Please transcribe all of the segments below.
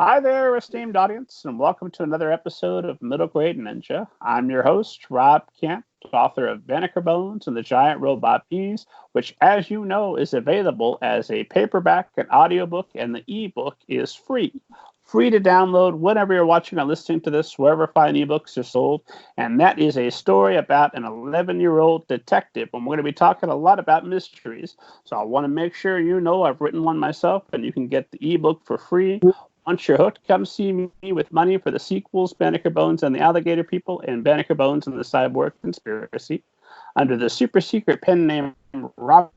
Hi there, esteemed audience, and welcome to another episode of Middle Grade Ninja. I'm your host, Rob Kent, author of Banneker Bones and the Giant Robot Bees, which, as you know, is available as a paperback, an audiobook, and the ebook is free. Free to download whenever you're watching or listening to this, wherever fine ebooks are sold. And that is a story about an 11-year-old detective. And we're going to be talking a lot about mysteries. So I want to make sure you know I've written one myself, and you can get the ebook for free. Once you're hooked, come see me with money for the sequels, Banneker Bones and the Alligator People, and Banneker Bones and the Cyborg Conspiracy. Under the super secret pen name Robert,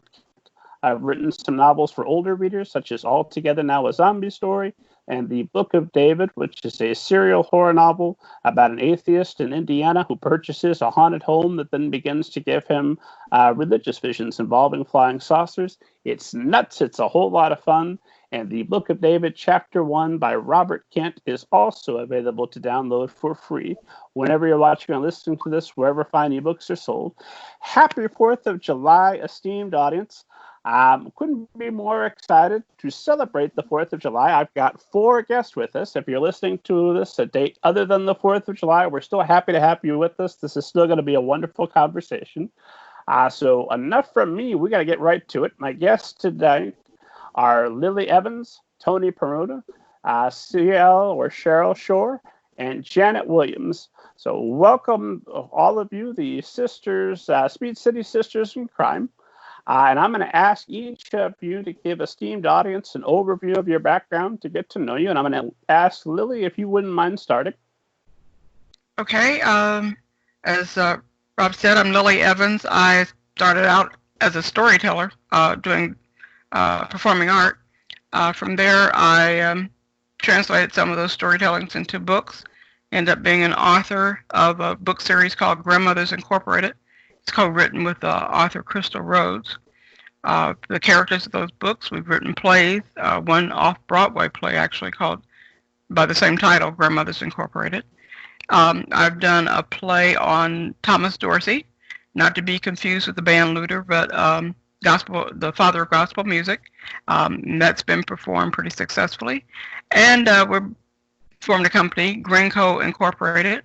I've written some novels for older readers, such as All Together Now a Zombie Story, and The Book of David, which is a serial horror novel about an atheist in Indiana who purchases a haunted home that then begins to give him religious visions involving flying saucers. It's nuts. It's a whole lot of fun. And The Book of David, Chapter 1 by Robert Kent is also available to download for free whenever you're watching or listening to this, wherever fine ebooks are sold. Happy 4th of July, esteemed audience. Couldn't be more excited to celebrate the 4th of July. I've got 4 guests with us. If you're listening to this a date other than the 4th of July, we're still happy to have you with us. This is still going to be a wonderful conversation. So enough from me. We got to get right to it. My guests today are Lillie Evans, Tony Perona, CL or Cheryl Shore, and Janet Williams. So welcome all of you, the sisters, Speed City Sisters in Crime. And I'm going to ask each of you to give esteemed audience an overview of your background to get to know you. And I'm going to ask Lillie if you wouldn't mind starting. Okay. As Rob said, I'm Lillie Evans. I started out as a storyteller doing performing art. From there, I translated some of those storytellings into books. Ended up being an author of a book series called Grandmothers Incorporated. It's co-written with author Crystal Rhodes. The characters of those books, we've written plays, one off-Broadway play actually called by the same title, Grandmothers Incorporated. I've done a play on Thomas Dorsey, not to be confused with the band Luther, but the father of gospel music. That's been performed pretty successfully. And we're formed a company, Greenco Incorporated.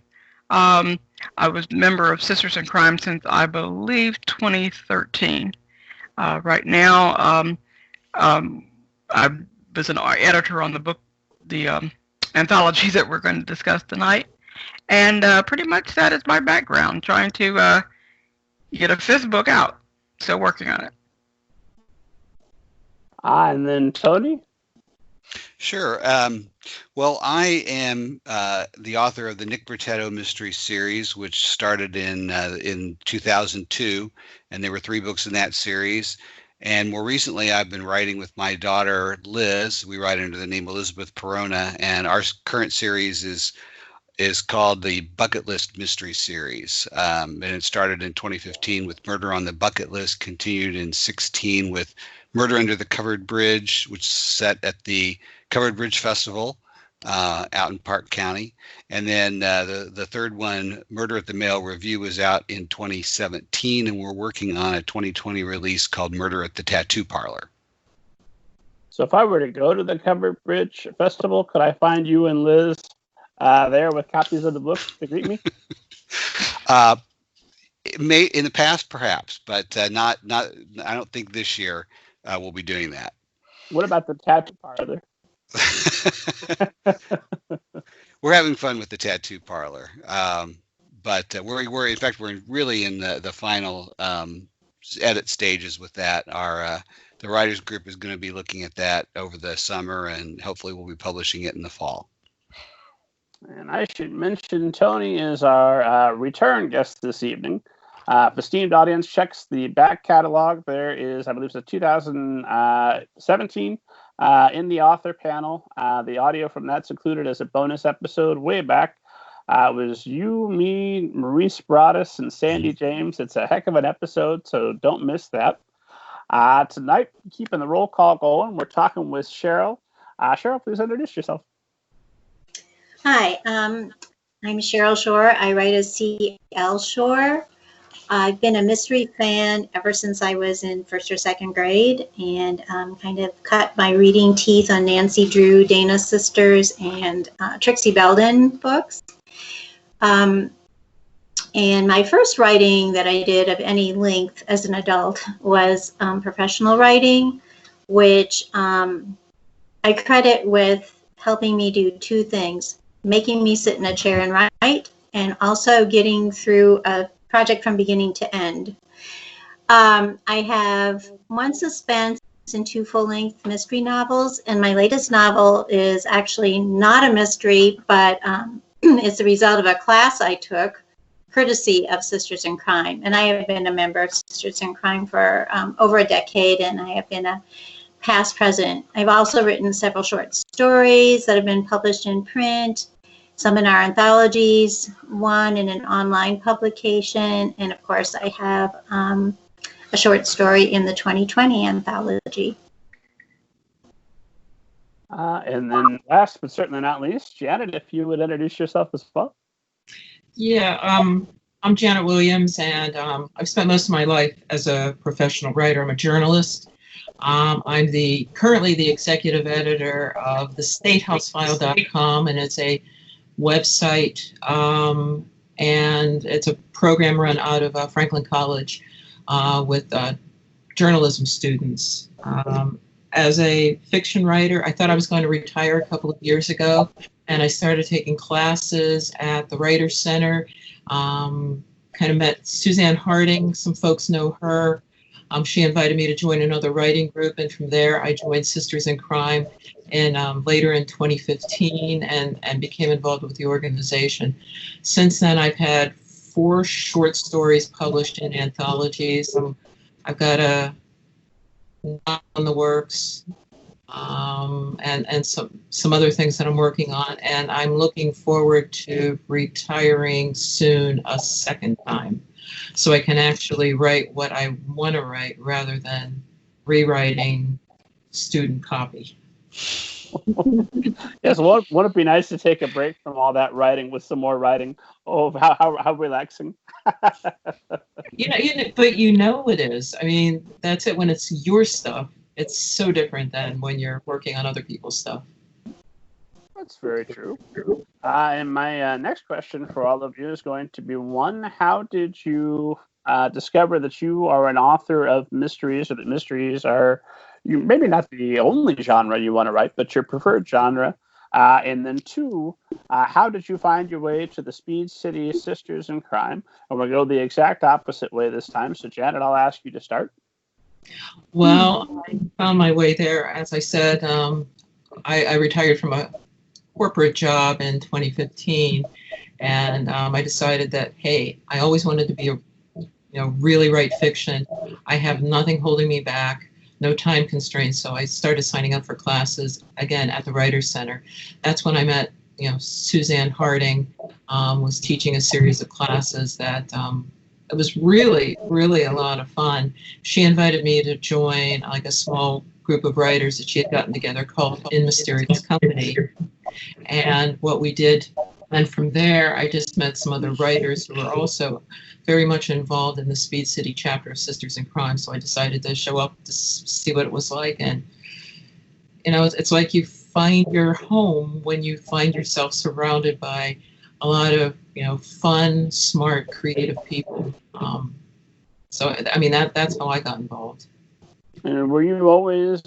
I was a member of Sisters in Crime since, I believe, 2013. Right now, I was an editor on the book, the anthology that we're going to discuss tonight. And pretty much that is my background, trying to get a 5th book out. Still working on it. And then Tony? Sure. Well, I am the author of the Nick Bertetto Mystery Series, which started in 2002, and there were 3 books in that series. And more recently, I've been writing with my daughter, Liz. We write under the name Elizabeth Perona, and our current series is called the Bucket List Mystery Series. And it started in 2015 with Murder on the Bucket List, continued in 2016 with Murder Under the Covered Bridge, which is set at the Covered Bridge Festival out in Park County. And then the third one, Murder at the Mail Review, was out in 2017, and we're working on a 2020 release called Murder at the Tattoo Parlor. So if I were to go to the Covered Bridge Festival, could I find you and Liz there with copies of the book to greet me? It may in the past, perhaps, but not. I don't think this year we'll be doing that. What about the tattoo parlor? We're having fun with the tattoo parlor, but we're in fact we're really in the final edit stages with that. The writers group is going to be looking at that over the summer, and hopefully we'll be publishing it in the fall. And I should mention Tony is our return guest this evening. If esteemed audience checks the back catalog, there is, I believe, it's a 2017 in the author panel. The audio from that's included as a bonus episode way back. It was you, me, Maurice Broaddus, and Sandy James. It's a heck of an episode, so don't miss that. Tonight, keeping the roll call going, we're talking with Cheryl. Cheryl, please introduce yourself. Hi, I'm Cheryl Shore. I write as CL Shore. I've been a mystery fan ever since I was in first or second grade, and kind of cut my reading teeth on Nancy Drew, Dana Sisters, and Trixie Belden books. And my first writing that I did of any length as an adult was professional writing, which I credit with helping me do two things: making me sit in a chair and write, and also getting through a project from beginning to end. I have one suspense and two full-length mystery novels, and my latest novel is actually not a mystery, but it's the result of a class I took courtesy of Sisters in Crime. And I have been a member of Sisters in Crime for over a decade, and I have been a past president. I've also written several short stories that have been published in print, some in our anthologies, one in an online publication, and of course I have a short story in the 2020 anthology. And then last but certainly not least, Janet, if you would introduce yourself as well. Yeah, I'm Janet Williams, and I've spent most of my life as a professional writer. I'm a journalist. I'm currently the executive editor of thestatehousefile.com, and it's a website, and it's a program run out of Franklin College with journalism students. As a fiction writer, I thought I was going to retire a couple of years ago, and I started taking classes at the Writers Center. Kind of met Suzanne Harding. Some folks know her. She invited me to join another writing group, and from there I joined Sisters in Crime later in 2015 and became involved with the organization. Since then, I've had 4 short stories published in anthologies. I've got a on the works, and some other things that I'm working on, and I'm looking forward to retiring soon a second time, so I can actually write what I want to write rather than rewriting student copy. Yes, wouldn't it be nice to take a break from all that writing with some more writing? Oh, how relaxing. But you know it is. I mean, that's it. When it's your stuff, it's so different than when you're working on other people's stuff. That's very true. And my next question for all of you is going to be one: how did you discover that you are an author of mysteries, or that mysteries are maybe not the only genre you want to write, but your preferred genre? And then 2, how did you find your way to the Speed City Sisters in Crime? And we'll go the exact opposite way this time. So, Janet, I'll ask you to start. Well, I found my way there. As I said, I retired from a corporate job in 2015, and I decided that, hey, I always wanted to be really write fiction. I have nothing holding me back. No time constraints, so I started signing up for classes again at the Writers Center. That's when I met, Suzanne Harding was teaching a series of classes that it was really, really a lot of fun. She invited me to join like a small group of writers that she had gotten together called In Mysterious Company. And what we did, and from there, I just met some other writers who were also very much involved in the Speed City chapter of Sisters in Crime. So I decided to show up to see what it was like. And, it's like you find your home when you find yourself surrounded by a lot of, fun, smart, creative people. So, I mean, that's how I got involved. And were you always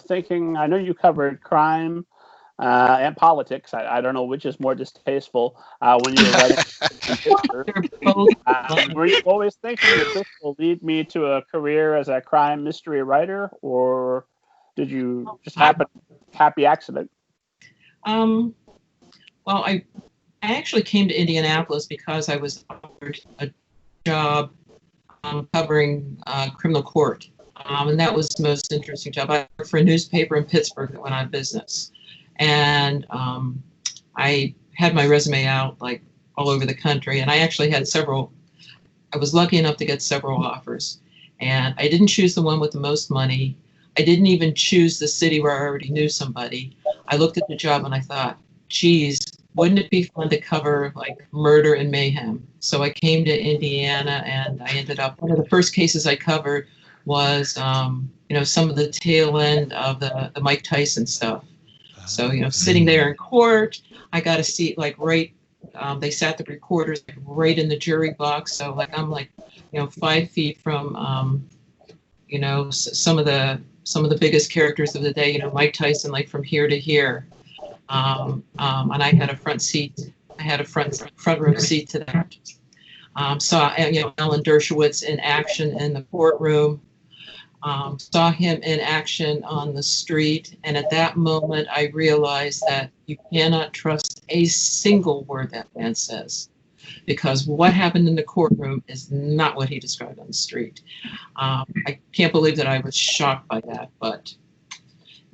thinking, I know you covered crime and politics. I don't know which is more distasteful when you were writing. Were you always thinking that this will lead me to a career as a crime mystery writer, or did you just happen happy accident? Well, I actually came to Indianapolis because I was offered a job covering criminal court, and that was the most interesting job. I worked for a newspaper in Pittsburgh that went out of business. And I had my resume out like all over the country, and I actually had I was lucky enough to get several offers. And I didn't choose the one with the most money. I didn't even choose the city where I already knew somebody. I looked at the job and I thought, geez, wouldn't it be fun to cover like murder and mayhem? So I came to Indiana, and I ended up, one of the first cases I covered was, some of the tail end of the Mike Tyson stuff. So, sitting there in court, I got a seat like right, they sat the reporters right in the jury box. So like, I'm like, 5 feet from, some of the biggest characters of the day, Mike Tyson, like from here to here. And I had a front seat. I had a front row seat to that. Saw Alan Dershowitz in action in the courtroom. Saw him in action on the street, and at that moment, I realized that you cannot trust a single word that man says, because what happened in the courtroom is not what he described on the street. I can't believe that I was shocked by that, but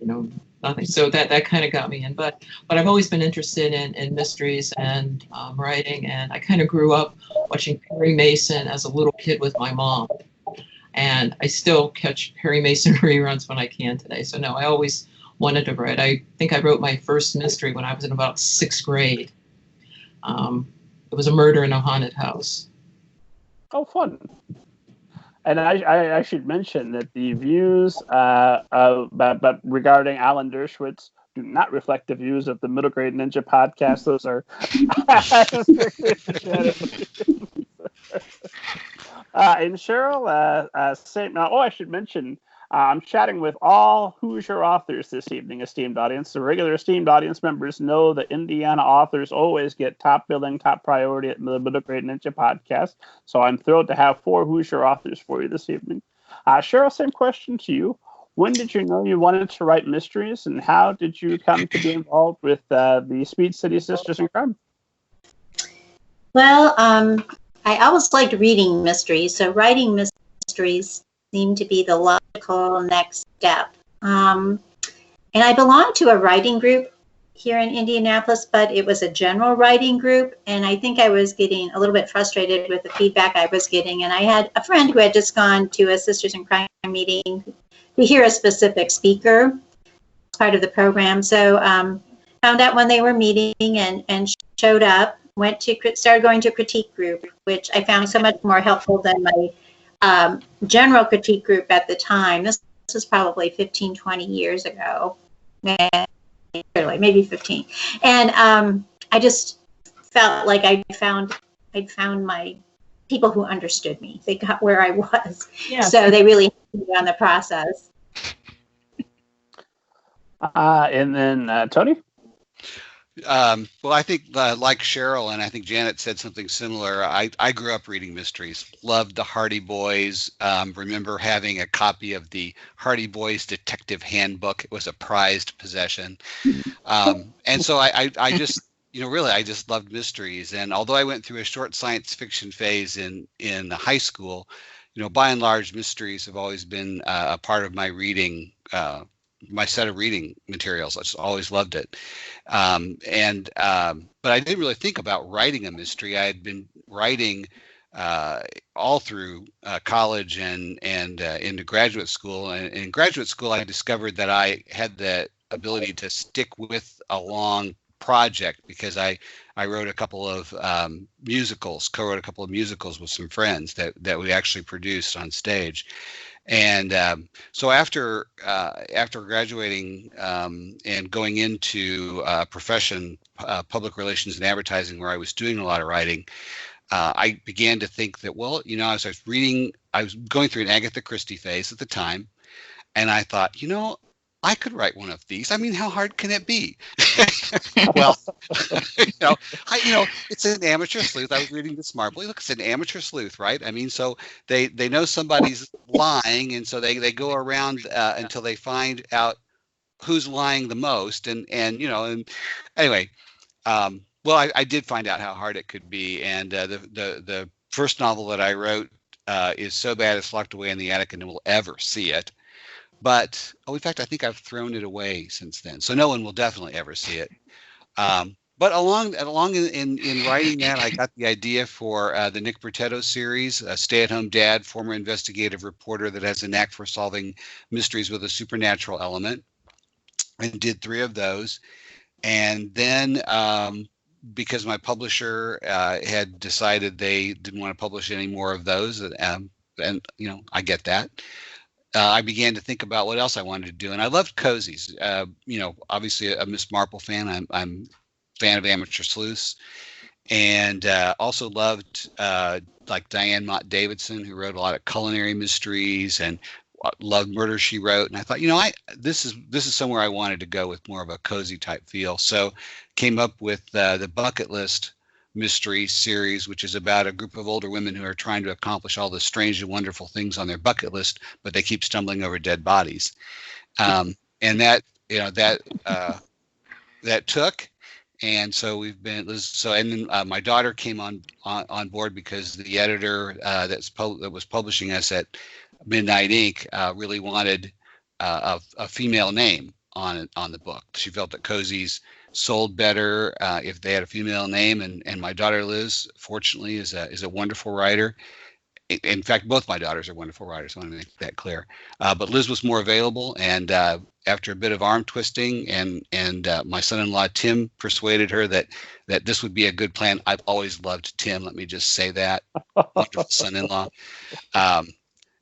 nothing. So that kind of got me in. But I've always been interested in mysteries and writing, and I kind of grew up watching Perry Mason as a little kid with my mom. And I still catch Perry Mason reruns when I can today. So no, I always wanted to write. I think I wrote my first mystery when I was in about 6th grade. It was a murder in a haunted house. Oh, fun. And I should mention that the views but regarding Alan Dershowitz do not reflect the views of the Middle Grade Ninja podcast. Those are and Cheryl, I should mention, I'm chatting with all Hoosier authors this evening, esteemed audience. The regular esteemed audience members know that Indiana authors always get top billing, top priority at the Middle Grade Ninja podcast. So I'm thrilled to have 4 Hoosier authors for you this evening. Cheryl, same question to you. When did you know you wanted to write mysteries, and how did you come to be involved with the Speed City Sisters in Crime? Well, I always liked reading mysteries, so writing mysteries seemed to be the logical next step. And I belonged to a writing group here in Indianapolis, but it was a general writing group, and I think I was getting a little bit frustrated with the feedback I was getting. And I had a friend who had just gone to a Sisters in Crime meeting to hear a specific speaker as part of the program. So found out when they were meeting and showed up. Started going to a critique group, which I found so much more helpful than my general critique group at the time. This was probably 15, 20 years ago, maybe 15. And I just felt like I'd found my people who understood me. They got where I was. Yeah. So they really helped me on the process. And then Tony? Well, I think like Cheryl, and I think Janet said something similar. I grew up reading mysteries, loved the Hardy Boys. Remember having a copy of the Hardy Boys Detective Handbook. It was a prized possession. And so I just, really, I just loved mysteries. And although I went through a short science fiction phase in high school, by and large, mysteries have always been a part of my reading my set of reading materials. I just always loved it. But I didn't really think about writing a mystery. I had been writing all through college and into graduate school. And in graduate school, I discovered that I had the ability to stick with a long project because I wrote a couple of co-wrote a couple of musicals with some friends that we actually produced on stage. And so after graduating and going into profession, public relations and advertising, where I was doing a lot of writing, I began to think that, as I was going through an Agatha Christie phase at the time, and I thought, I could write one of these. I mean, how hard can it be? Well, it's an amateur sleuth. I was reading the Smart Boy. Look, it's an amateur sleuth, right? I mean, so they know somebody's lying, and so they go around until they find out who's lying the most. And anyway, I did find out how hard it could be. And the first novel that I wrote is so bad it's locked away in the attic and no one will ever see it. But in fact, I think I've thrown it away since then, so no one will definitely ever see it. But along in writing that, I got the idea for the Nick Bertetto series, a stay-at-home dad, former investigative reporter that has a knack for solving mysteries with a supernatural element, and did 3 of those. And then because my publisher had decided they didn't want to publish any more of those, and I get that. I began to think about what else I wanted to do, and I loved cozies. Obviously a Miss Marple fan. I'm a fan of Amateur Sleuths, and also loved like Diane Mott Davidson, who wrote a lot of culinary mysteries, and loved Murder, She Wrote. And I thought, this is somewhere I wanted to go with more of a cozy type feel. So came up with the Bucket List mystery series, which is about a group of older women who are trying to accomplish all the strange and wonderful things on their bucket list, but they keep stumbling over dead bodies. And that took. And so we've been and then my daughter came on board because the editor that was publishing us at Midnight Ink really wanted a female name on the book. She felt that cozies sold better if they had a female name, and my daughter Liz, fortunately, is a wonderful writer. In fact, both my daughters are wonderful writers. I want to make that clear. But Liz was more available, and after a bit of arm twisting, and my son-in-law Tim persuaded her that this would be a good plan. I've always loved Tim. Let me just say that. Wonderful son-in-law.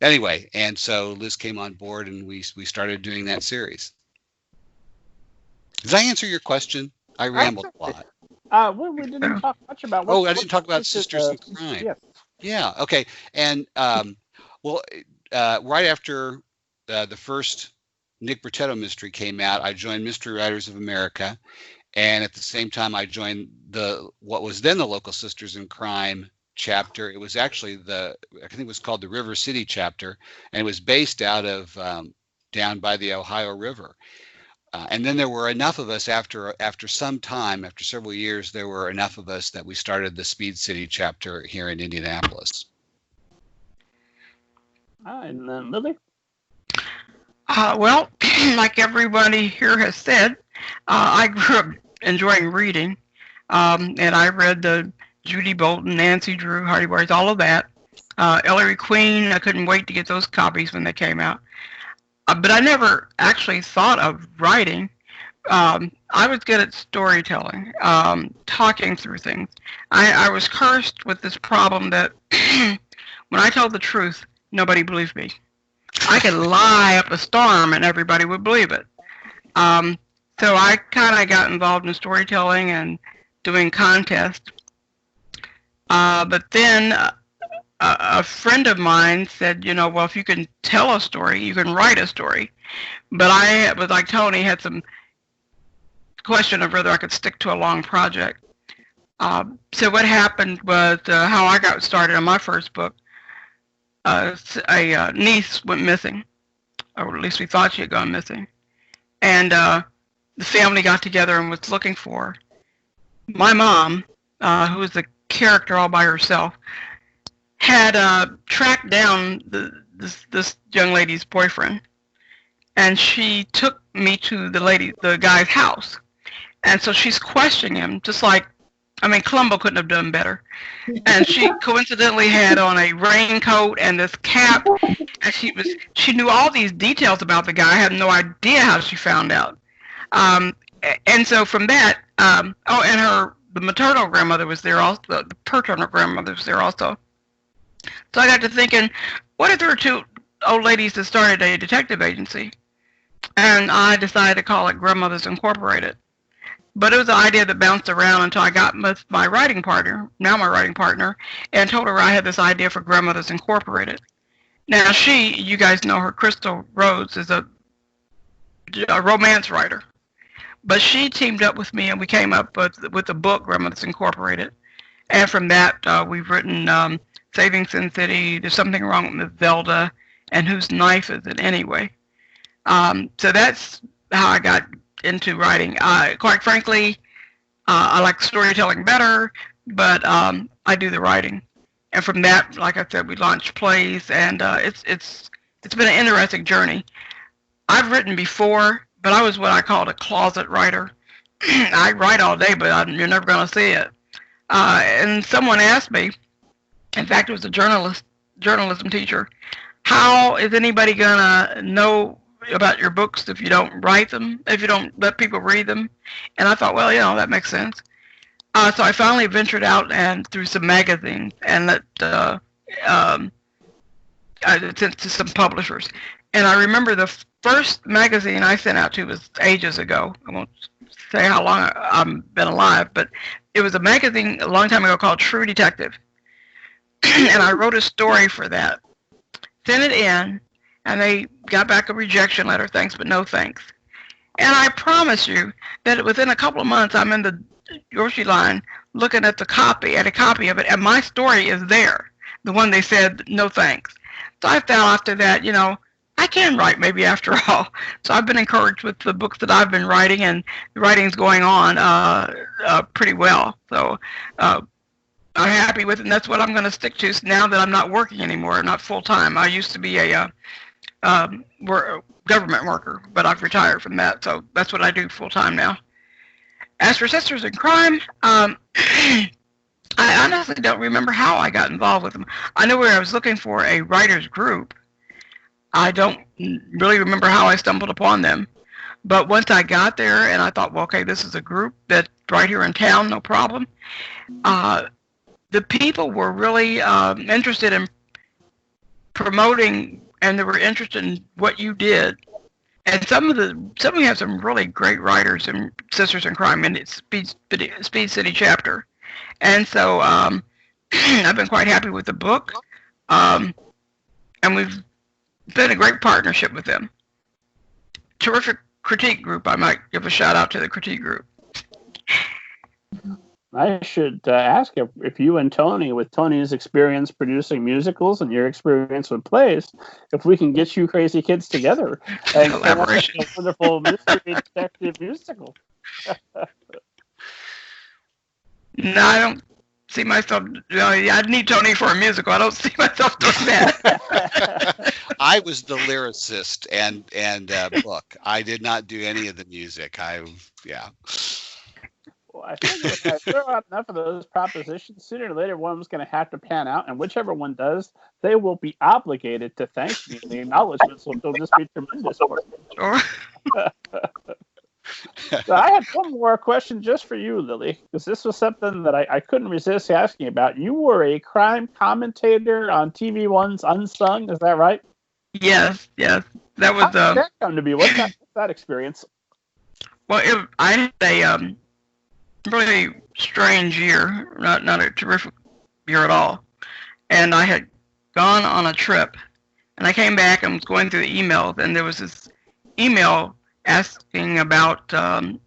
Anyway, and so Liz came on board, and we started doing that series. Did I answer your question? I rambled a lot. Well, we didn't talk much about. I didn't talk about Sisters in Crime. Yeah. Yeah. Okay. And right after the first Nick Bertetto mystery came out, I joined Mystery Writers of America, and at the same time, I joined what was then the local Sisters in Crime chapter. It was actually I think it was called the River City chapter, and it was based out of down by the Ohio River. And then there were enough of us after some time, after several years, there were enough of us that we started the Speed City chapter here in Indianapolis. And then Lillie? Well, like everybody here has said, I grew up enjoying reading, and I read the Judy Bolton, Nancy Drew, Hardy Boys, all of that. Ellery Queen, I couldn't wait to get those copies when they came out. But I never actually thought of writing. I was good at storytelling, talking through things. I was cursed with this problem that when I told the truth, nobody believed me. I could lie up a storm and everybody would believe it. So I kind of got involved in storytelling and doing contests. But then a friend of mine said, well, if you can tell a story, you can write a story. But I was like Tony, had some question of whether I could stick to a long project. So what happened was how I got started on my first book. A niece went missing, or at least we thought she had gone missing. And the family got together and was looking for her. My mom, who was a character all by herself, had tracked down this young lady's boyfriend, and she took me to the guy's house. And so she's questioning him, just like, Columbo couldn't have done better. And she coincidentally had on a raincoat and this cap, and she knew all these details about the guy. I had no idea how she found out. And so from that, and the maternal grandmother was there also, the paternal grandmother was there also. So I got to thinking, what if there were two old ladies that started a detective agency? And I decided to call it Grandmothers Incorporated. But it was an idea that bounced around until I got with my writing partner, and told her I had this idea for Grandmothers Incorporated. Now you guys know her, Crystal Rhodes, is a romance writer. But she teamed up with me, and we came up with the book, Grandmothers Incorporated. And from that, we've written Saving Sin City, There's Something Wrong with Zelda, and Whose Knife Is It Anyway? So that's how I got into writing. Quite frankly, I like storytelling better, but I do the writing. And from that, like I said, we launched plays, and it's been an interesting journey. I've written before, but I was what I called a closet writer. I write all day, but you're never going to see it. And someone asked me, in fact, it was a journalism teacher, how is anybody going to know about your books if you don't write them, if you don't let people read them? And I thought, well, that makes sense. So I finally ventured out and through some magazines, and that I sent to some publishers. And I remember the first magazine I sent out to was ages ago. I won't say how long I've been alive, but it was a magazine a long time ago called True Detective. And I wrote a story for that. Sent it in, and they got back a rejection letter, thanks but no thanks. And I promise you that within a couple of months, I'm in the grocery line looking at a copy of it, and my story is there, the one they said no thanks. So I felt after that, I can write maybe after all. So I've been encouraged with the books that I've been writing, and the writing's going on pretty well. So I'm happy with it, and that's what I'm going to stick to now that I'm not working anymore, not full time. I used to be a government worker, but I've retired from that, so that's what I do full time now. As for Sisters in Crime, I honestly don't remember how I got involved with them. I know where I was looking for a writers group. I don't really remember how I stumbled upon them. But once I got there and I thought, well, okay, this is a group that's right here in town, no problem. The people were really interested in promoting, and they were interested in what you did. And some of you have some really great writers in Sisters in Crime in its Speed City chapter. And so I've been quite happy with the book. And we've been a great partnership with them. Terrific critique group. I might give a shout out to the critique group. I should ask if you and Tony, with Tony's experience producing musicals and your experience with plays, if we can get you crazy kids together and collaboration, a wonderful mystery detective musical. No, I don't see myself. I need Tony for a musical. I don't see myself doing that. I was the lyricist and book. I did not do any of the music. Well, I think if I throw out enough of those propositions, sooner or later one was going to have to pan out, and whichever one does, they will be obligated to thank me. The acknowledgments will just be tremendous for me. Sure. So I had one more question just for you, Lily, because this was something that I couldn't resist asking about. You were a crime commentator on TV One's Unsung, is that right? Yes. That was. How did that come to be? What's that experience? Well, I had a really strange year, not a terrific year at all. And I had gone on a trip, and I came back and was going through the emails, and there was this email asking about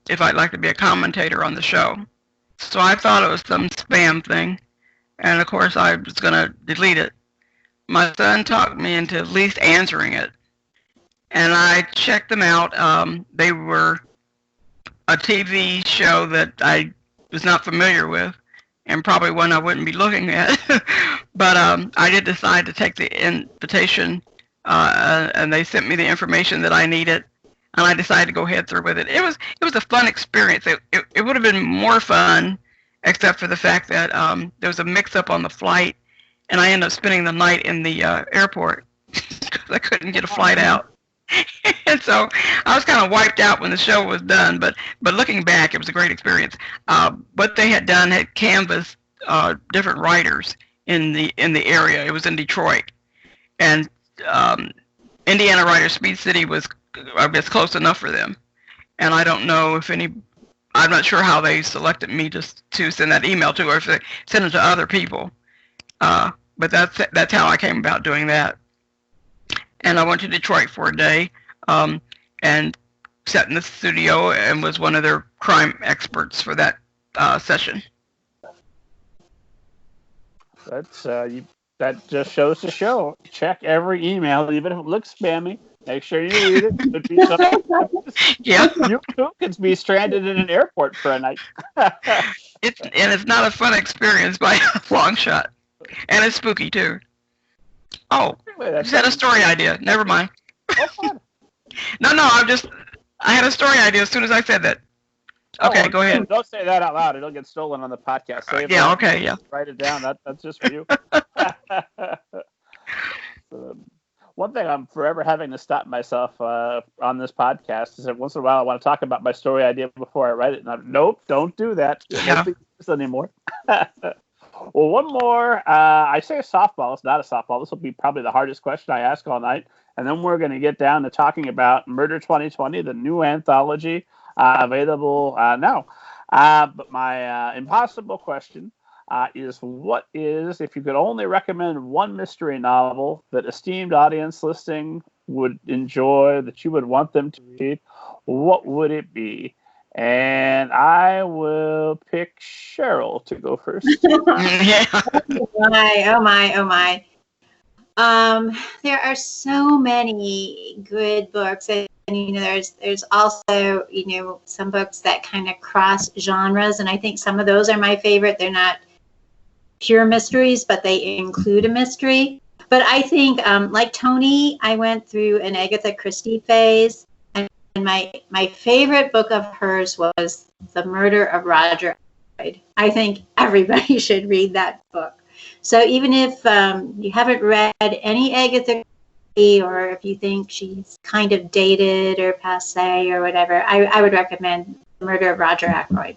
if I'd like to be a commentator on the show. So I thought it was some spam thing, and of course I was going to delete it. My son talked me into at least answering it, and I checked them out. They were a TV show that I was not familiar with, and probably one I wouldn't be looking at. But I did decide to take the invitation, and they sent me the information that I needed, and I decided to go ahead through with it. It was a fun experience. It would have been more fun, except for the fact that there was a mix-up on the flight, and I ended up spending the night in the airport because I couldn't get a flight out. And so I was kind of wiped out when the show was done, but looking back, it was a great experience. What they had done had canvassed different writers in the area. It was in Detroit, and Indiana Writers Speed City was, I guess, close enough for them. And I don't know if I'm not sure how they selected me just to send that email to, or if they sent it to other people. But that's how I came about doing that. And I went to Detroit for a day and sat in the studio and was one of their crime experts for that session. That just shows the show. Check every email, even if it looks spammy. Make sure you read it. Could be something. Yeah. You could be stranded in an airport for a night. It's not a fun experience by a long shot. And it's spooky, too. Oh, you had a story idea. Never mind. Oh, fun. No, I had a story idea as soon as I said that. Okay, go ahead. Don't say that out loud. It'll get stolen on the podcast. Save yeah, it. Okay, yeah. Write it down. That's just for you. One thing I'm forever having to stop myself on this podcast is that once in a while I want to talk about my story idea before I write it. And nope, don't do that. Yeah. anymore. Well, one more. I say a softball. It's not a softball. This will be probably the hardest question I ask all night. And then we're going to get down to talking about Murder 2020, the new anthology available now. But my impossible question is, what is, if you could only recommend one mystery novel that esteemed audience listening would enjoy, that you would want them to read, what would it be? And I will pick Cheryl to go first. Yeah. Oh my. There are so many good books, and there's also some books that kind of cross genres, and I think some of those are my favorite. They're not pure mysteries, but they include a mystery. But I think, like Tony, I went through an Agatha Christie phase. And my favorite book of hers was The Murder of Roger Ackroyd. I think everybody should read that book. So even if you haven't read any Agatha Christie, or if you think she's kind of dated or passé or whatever, I would recommend The Murder of Roger Ackroyd.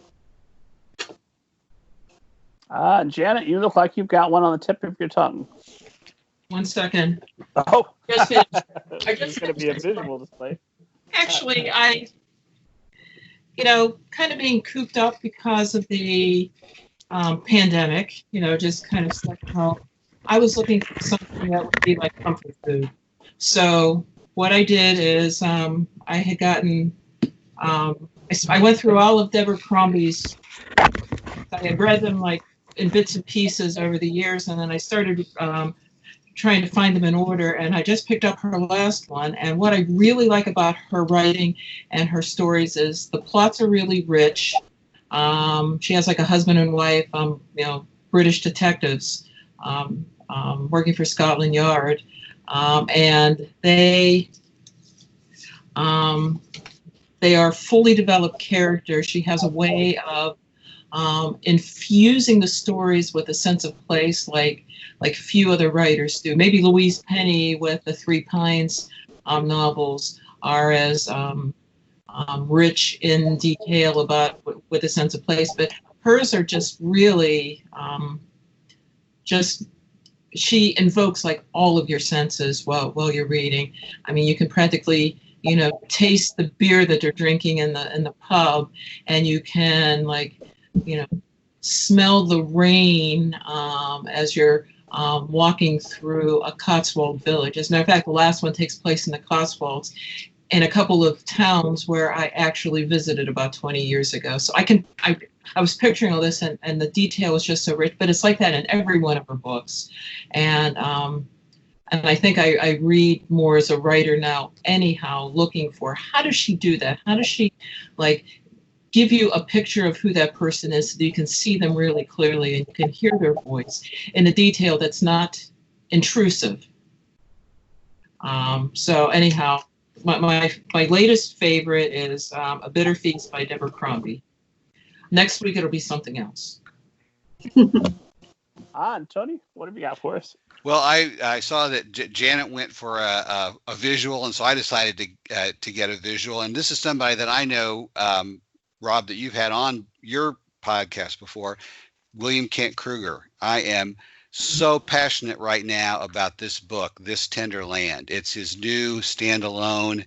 Janet, you look like you've got one on the tip of your tongue. 1 second. Oh, Just finished. It's going to be a visual display. Actually, kind of being cooped up because of the pandemic, just kind of stuck at home. I was looking for something that would be like comfort food. So what I did is I had gotten, I went through all of Deborah Crombie's. I had read them like in bits and pieces over the years, and then I started trying to find them in order, and I just picked up her last one. And what I really like about her writing and her stories is the plots are really rich. She has like a husband and wife, British detectives working for Scotland Yard, and they are fully developed characters. She has a way of infusing the stories with a sense of place like few other writers do. Maybe Louise Penny with the Three Pines novels are as rich in detail about with a sense of place, but hers are just really she invokes like all of your senses while you're reading. I mean, you can practically taste the beer that they're drinking in the pub, and you can smell the rain as you're walking through a Cotswold village. As a matter of fact, the last one takes place in the Cotswolds, in a couple of towns where I actually visited about 20 years ago. So I was picturing all this, and the detail was just so rich. But it's like that in every one of her books, and I think I read more as a writer now. Anyhow, looking for how does she do that? How does she give you a picture of who that person is so that you can see them really clearly and you can hear their voice in a detail that's not intrusive. So anyhow, my latest favorite is A Bitter Feast by Deborah Crombie. Next week it'll be something else. And Tony, what have you got for us? Well, I saw that Janet went for a visual, and so I decided to get a visual. And this is somebody that I know, Rob, that you've had on your podcast before, William Kent Kruger. I am so passionate right now about this book, This Tender Land. It's his new standalone.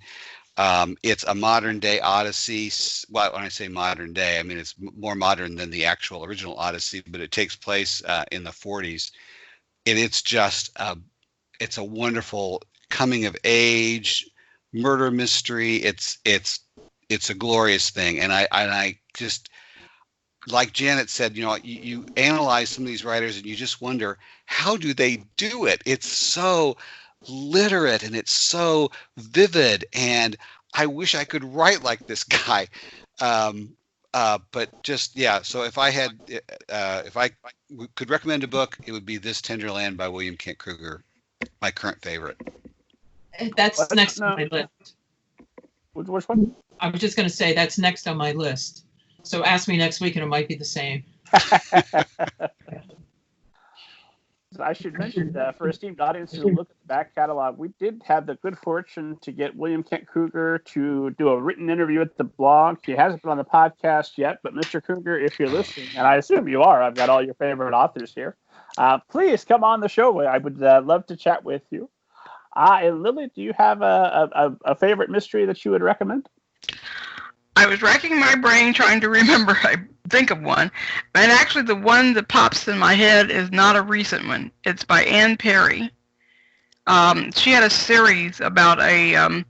It's a modern day Odyssey. Well, when I say modern day, I mean it's more modern than the actual original Odyssey, but it takes place in the 40s. And it's just it's a wonderful coming of age murder mystery. It's a glorious thing, and I just, like Janet said, you analyze some of these writers and you just wonder, how do they do it? It's so literate and it's so vivid, and I wish I could write like this guy. But just, yeah. So if I could recommend a book, it would be This Tender Land by William Kent Kruger, my current favorite. That's next on my list. Which one? I was just going to say that's next on my list. So ask me next week and it might be the same. I should mention for esteemed audiences who look at the back catalog, we did have the good fortune to get William Kent Kruger to do a written interview at the blog. He hasn't been on the podcast yet, but Mr. Kruger, if you're listening, and I assume you are, I've got all your favorite authors here. Please come on the show. I would love to chat with you. And Lillie, do you have a favorite mystery that you would recommend? I was racking my brain trying to remember. I think of one, and actually the one that pops in my head is not a recent one. It's by Anne Perry. She had a series about an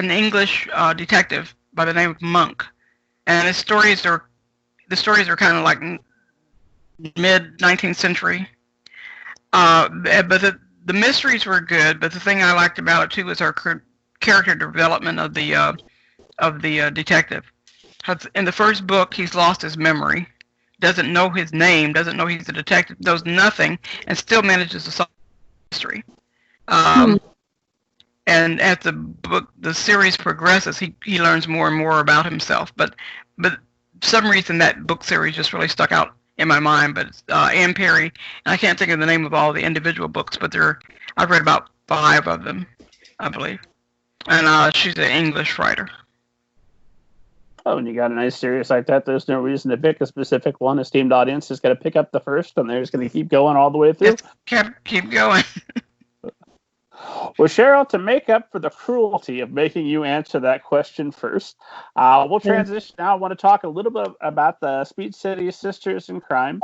English detective by the name of Monk, and the stories are kind of like mid 19th century. But the mysteries were good. But the thing I liked about it too was her character development of the detective. In the first book, he's lost his memory, doesn't know his name, doesn't know he's a detective, knows nothing, and still manages to solve the mystery. And as the series progresses, he learns more and more about himself. But for some reason, that book series just really stuck out in my mind. But it's Anne Perry, and I can't think of the name of all the individual books, but I've read about 5 of them, I believe. And she's an English writer. Oh, and you got a nice series like that. There's no reason to pick a specific one. Esteemed audience is going to pick up the first, and they're just going to keep going all the way through. Just keep going. Well, Cheryl, to make up for the cruelty of making you answer that question first, we'll transition now. I want to talk a little bit about the Speed City Sisters in Crime.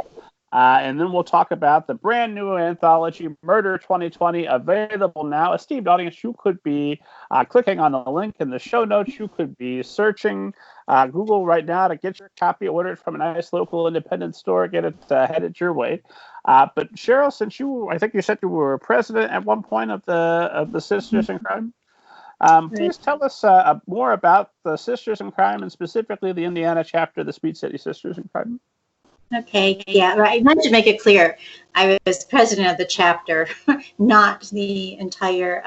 And then we'll talk about the brand new anthology, Murder 2020, available now. Esteemed audience, you could be clicking on the link in the show notes. You could be searching Google right now to get your copy, order it from a nice local independent store, get it headed your way. But Cheryl, since I think you said you were president at one point of the Sisters in Crime, please tell us more about the Sisters in Crime and specifically the Indiana chapter of the Speed City Sisters in Crime. Okay, yeah, right. I wanted to make it clear. I was president of the chapter, not the entire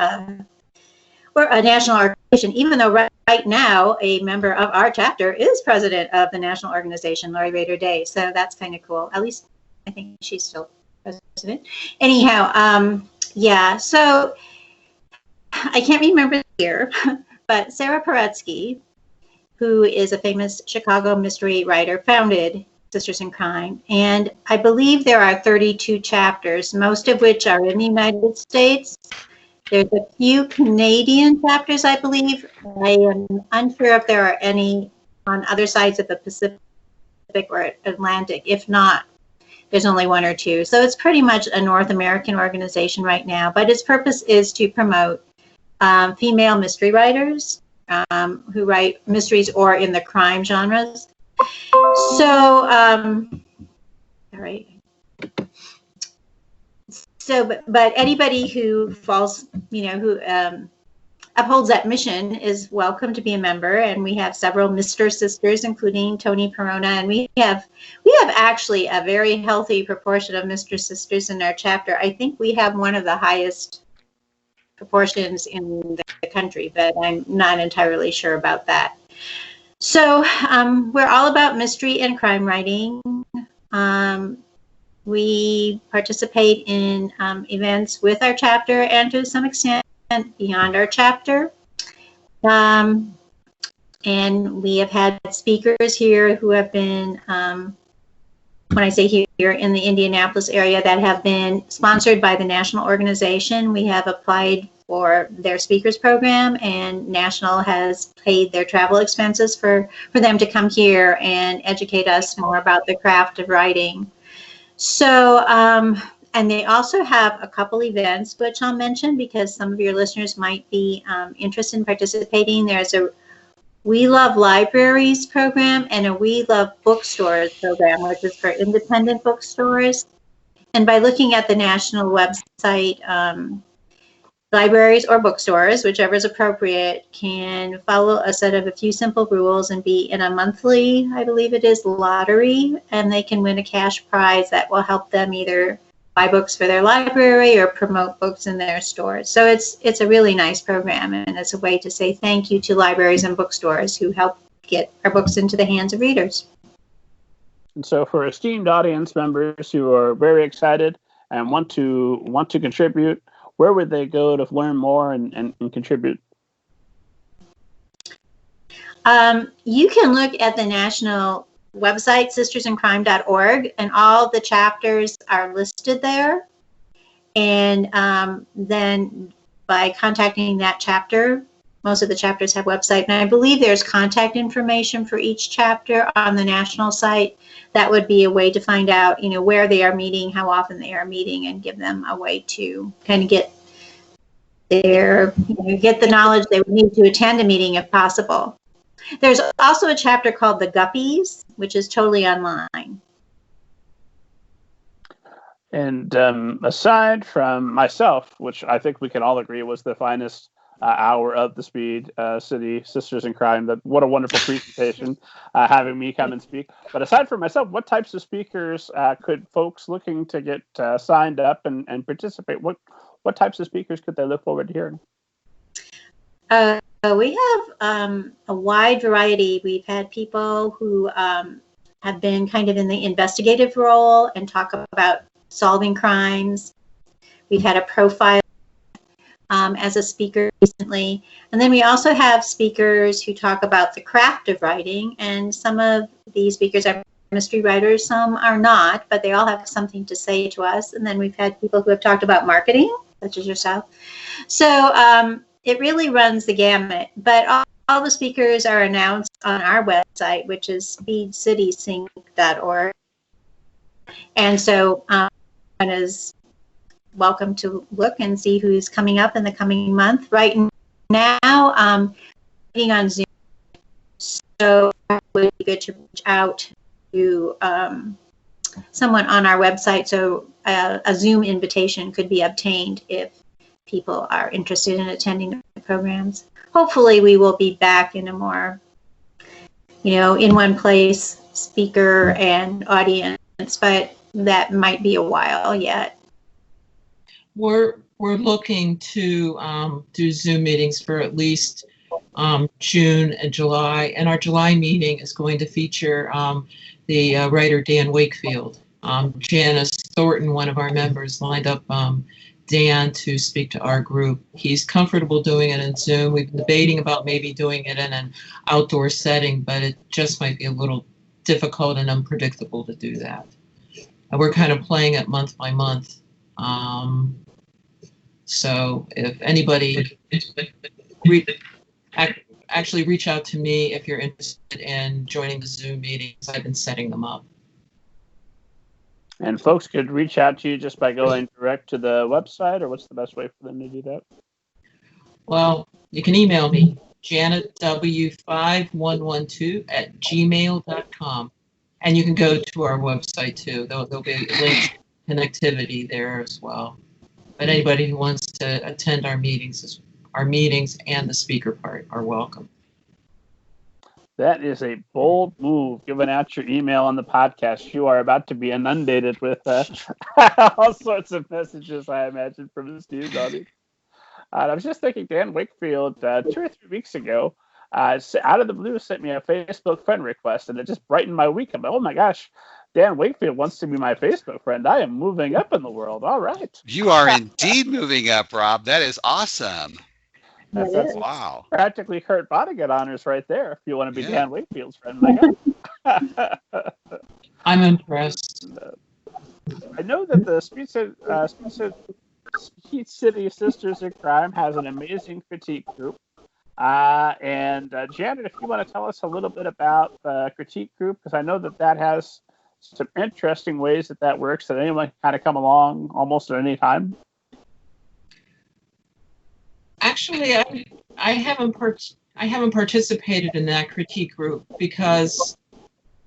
or a national organization, even though right now a member of our chapter is president of the national organization, Lori Rader Day. So that's kind of cool. At least I think she's still president. Anyhow, yeah, so I can't remember the year, but Sarah Paretsky, who is a famous Chicago mystery writer, founded Sisters in Crime, and I believe there are 32 chapters, most of which are in the United States. There's a few Canadian chapters, I believe. I am unsure if there are any on other sides of the Pacific or Atlantic. If not, there's only 1 or 2. So it's pretty much a North American organization right now, but its purpose is to promote female mystery writers who write mysteries or in the crime genres. So, all right. So, but anybody who falls, who upholds that mission is welcome to be a member. And we have several Mr. Sisters, including Tony Perona, and we have actually a very healthy proportion of Mr. Sisters in our chapter. I think we have one of the highest proportions in the country, but I'm not entirely sure about that. So we're all about mystery and crime writing. We participate in events with our chapter and to some extent beyond our chapter. And we have had speakers here who have been, when I say here in the Indianapolis area, that have been sponsored by the national organization. We have applied for their speakers program, and National has paid their travel expenses for them to come here and educate us more about the craft of writing. So, and they also have a couple events, which I'll mention because some of your listeners might be interested in participating. There's a We Love Libraries program and a We Love Bookstores program, which is for independent bookstores. And by looking at the national website, libraries or bookstores, whichever is appropriate, can follow a set of a few simple rules and be in a monthly, I believe it is, lottery, and they can win a cash prize that will help them either buy books for their library or promote books in their stores. So it's a really nice program, and it's a way to say thank you to libraries and bookstores who help get our books into the hands of readers. And so for esteemed audience members who are very excited and want to contribute, where would they go to learn more and contribute? You can look at the national website, sistersincrime.org, and all the chapters are listed there. And then by contacting that chapter, most of the chapters have website, and I believe there's contact information for each chapter on the national site. That would be a way to find out, where they are meeting, how often they are meeting, and give them a way to kind of get get the knowledge they would need to attend a meeting if possible. There's also a chapter called The Guppies, which is totally online. And aside from myself, which I think we can all agree was the finest hour of the Speed City Sisters in Crime, what a wonderful presentation, having me come and speak. But aside from myself, what types of speakers could folks looking to get signed up and participate, what types of speakers could they look forward to hearing? We have a wide variety. We've had people who have been kind of in the investigative role and talk about solving crimes. We've had a profile as a speaker recently. And then we also have speakers who talk about the craft of writing. And some of these speakers are mystery writers, some are not, but they all have something to say to us. And then we've had people who have talked about marketing, such as yourself. So it really runs the gamut, but all the speakers are announced on our website, which is speedcitysync.org. And so one is welcome to look and see who's coming up in the coming month. Right now, meeting on Zoom, so it would be good to reach out to someone on our website, so a Zoom invitation could be obtained if people are interested in attending the programs. Hopefully we will be back in a more, in one place speaker and audience, but that might be a while yet. We're looking to do Zoom meetings for at least June and July, and our July meeting is going to feature the writer Dan Wakefield. Janice Thornton, one of our members, lined up Dan to speak to our group. He's comfortable doing it in Zoom. We've been debating about maybe doing it in an outdoor setting, but it just might be a little difficult and unpredictable to do that. And we're kind of playing it month by month. So if anybody actually reach out to me if you're interested in joining the Zoom meetings. I've been setting them up. And folks could reach out to you just by going direct to the website, or what's the best way for them to do that? Well, you can email me, janetw5112@gmail.com. And you can go to our website too. There'll be links to connectivity there as well. But anybody who wants to attend our meetings and the speaker part are welcome. That is a bold move, giving out your email on the podcast. You are about to be inundated with all sorts of messages, I imagine, from the student audience. I was just thinking, Dan Wakefield, 2 or 3 weeks ago, out of the blue, sent me a Facebook friend request, and it just brightened my week. I'm like, oh my gosh, Dan Wakefield wants to be my Facebook friend. I am moving up in the world. All right. You are indeed moving up, Rob. That is awesome. That's wow. Practically Kurt Vonnegut honors right there, if you want to be Dan Wakefield's friend. My God. I'm impressed. I know that the Speed City Sisters in Crime has an amazing critique group. And Janet, if you want to tell us a little bit about the critique group, because I know that has some interesting ways that works, that anyone can kind of come along almost at any time. Actually, I haven't participated in that critique group because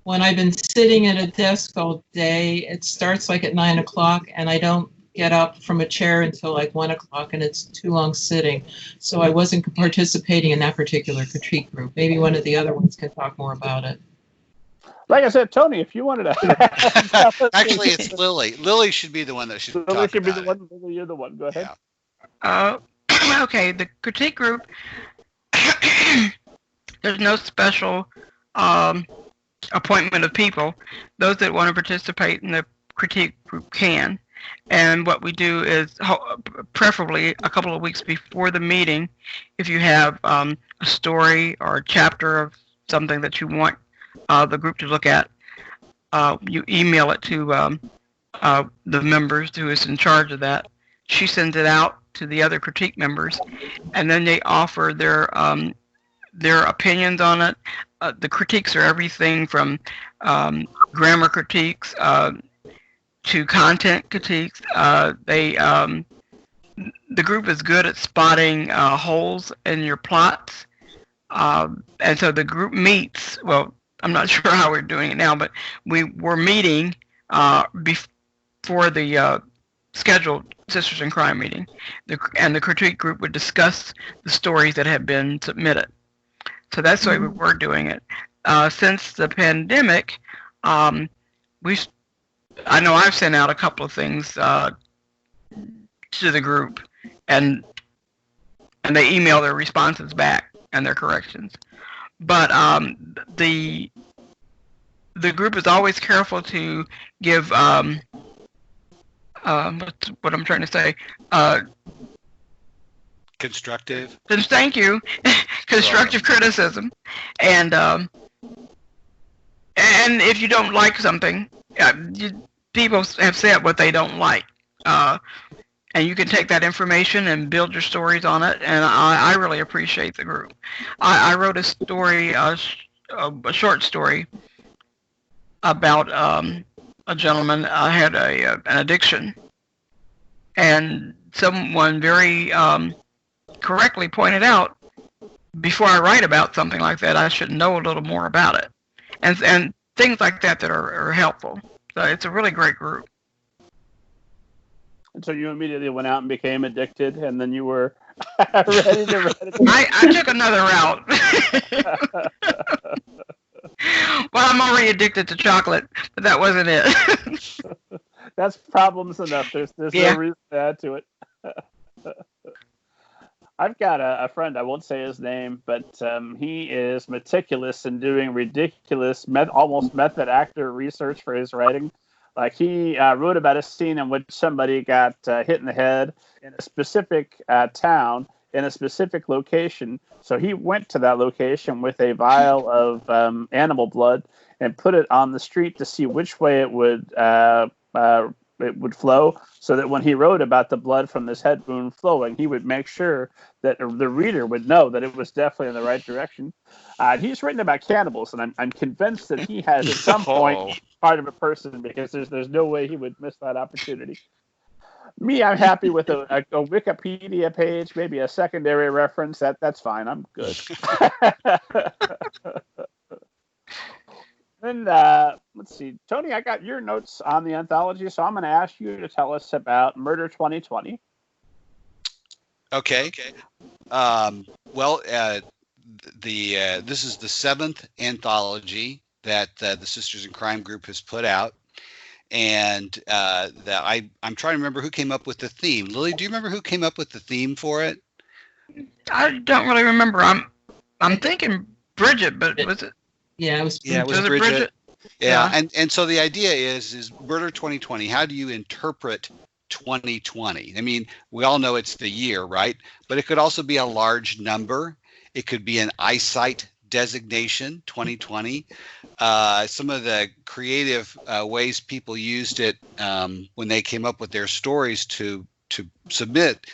when I've been sitting at a desk all day, it starts like at 9 o'clock, and I don't get up from a chair until like 1 o'clock, and it's too long sitting. So I wasn't participating in that particular critique group. Maybe one of the other ones can talk more about it. Like I said, Tony, if you wanted to. Actually, it's Lillie. Lillie should be the one that should talk about it. Lillie, you're the one. Go ahead. Yeah. Okay, the critique group, there's no special appointment of people. Those that want to participate in the critique group can. And what we do is, preferably a couple of weeks before the meeting, if you have a story or a chapter of something that you want the group to look at, you email it to the members who is in charge of that. She sends it out to the other critique members, and then they offer their opinions on it. The critiques are everything from grammar critiques to content critiques. The group is good at spotting holes in your plots, and so the group meets. Well, I'm not sure how we're doing it now, but we were meeting before the scheduled Sisters in Crime meeting, and the critique group would discuss the stories that had been submitted. So that's the way we were doing it. Since the pandemic, I know I've sent out a couple of things to the group, and they email their responses back and their corrections. But the group is always careful to give what I'm trying to say. Constructive. Thank you. Constructive criticism, and if you don't like something, people have said what they don't like, and you can take that information and build your stories on it. And I really appreciate the group. I wrote a story, a short story about a gentleman had an addiction, and someone very correctly pointed out, before I write about something like that, I should know a little more about it, and things like that are helpful. So it's a really great group. And so you immediately went out and became addicted, and then you were ready to. I took another route. Well, I'm already addicted to chocolate, but that wasn't it. That's problems enough. There's no reason to add to it. I've got a friend, I won't say his name, but he is meticulous in doing ridiculous, almost method actor research for his writing. Like he wrote about a scene in which somebody got hit in the head in a specific town, in a specific location. So he went to that location with a vial of animal blood and put it on the street to see which way it would flow, so that when he wrote about the blood from this head wound flowing, he would make sure that the reader would know that it was definitely in the right direction. He's written about cannibals, and I'm convinced that he has at some point part of a person, because there's no way he would miss that opportunity. Me, I'm happy with a Wikipedia page, maybe a secondary reference. That's fine. I'm good. Then let's see, Tony, I got your notes on the anthology, so I'm going to ask you to tell us about Murder 2020. Okay. This is the 7th anthology that the Sisters in Crime group has put out, and I'm trying to remember who came up with the theme. Lily, do you remember who came up with the theme for it? I don't really remember. I'm thinking Bridget, but was it? Yeah, it was Bridget. Yeah, and so the idea is Murder 2020. How do you interpret 2020? I mean, we all know it's the year, right? But it could also be a large number. It could be an eyesight designation, 2020. Some of the creative ways people used it when they came up with their stories to submit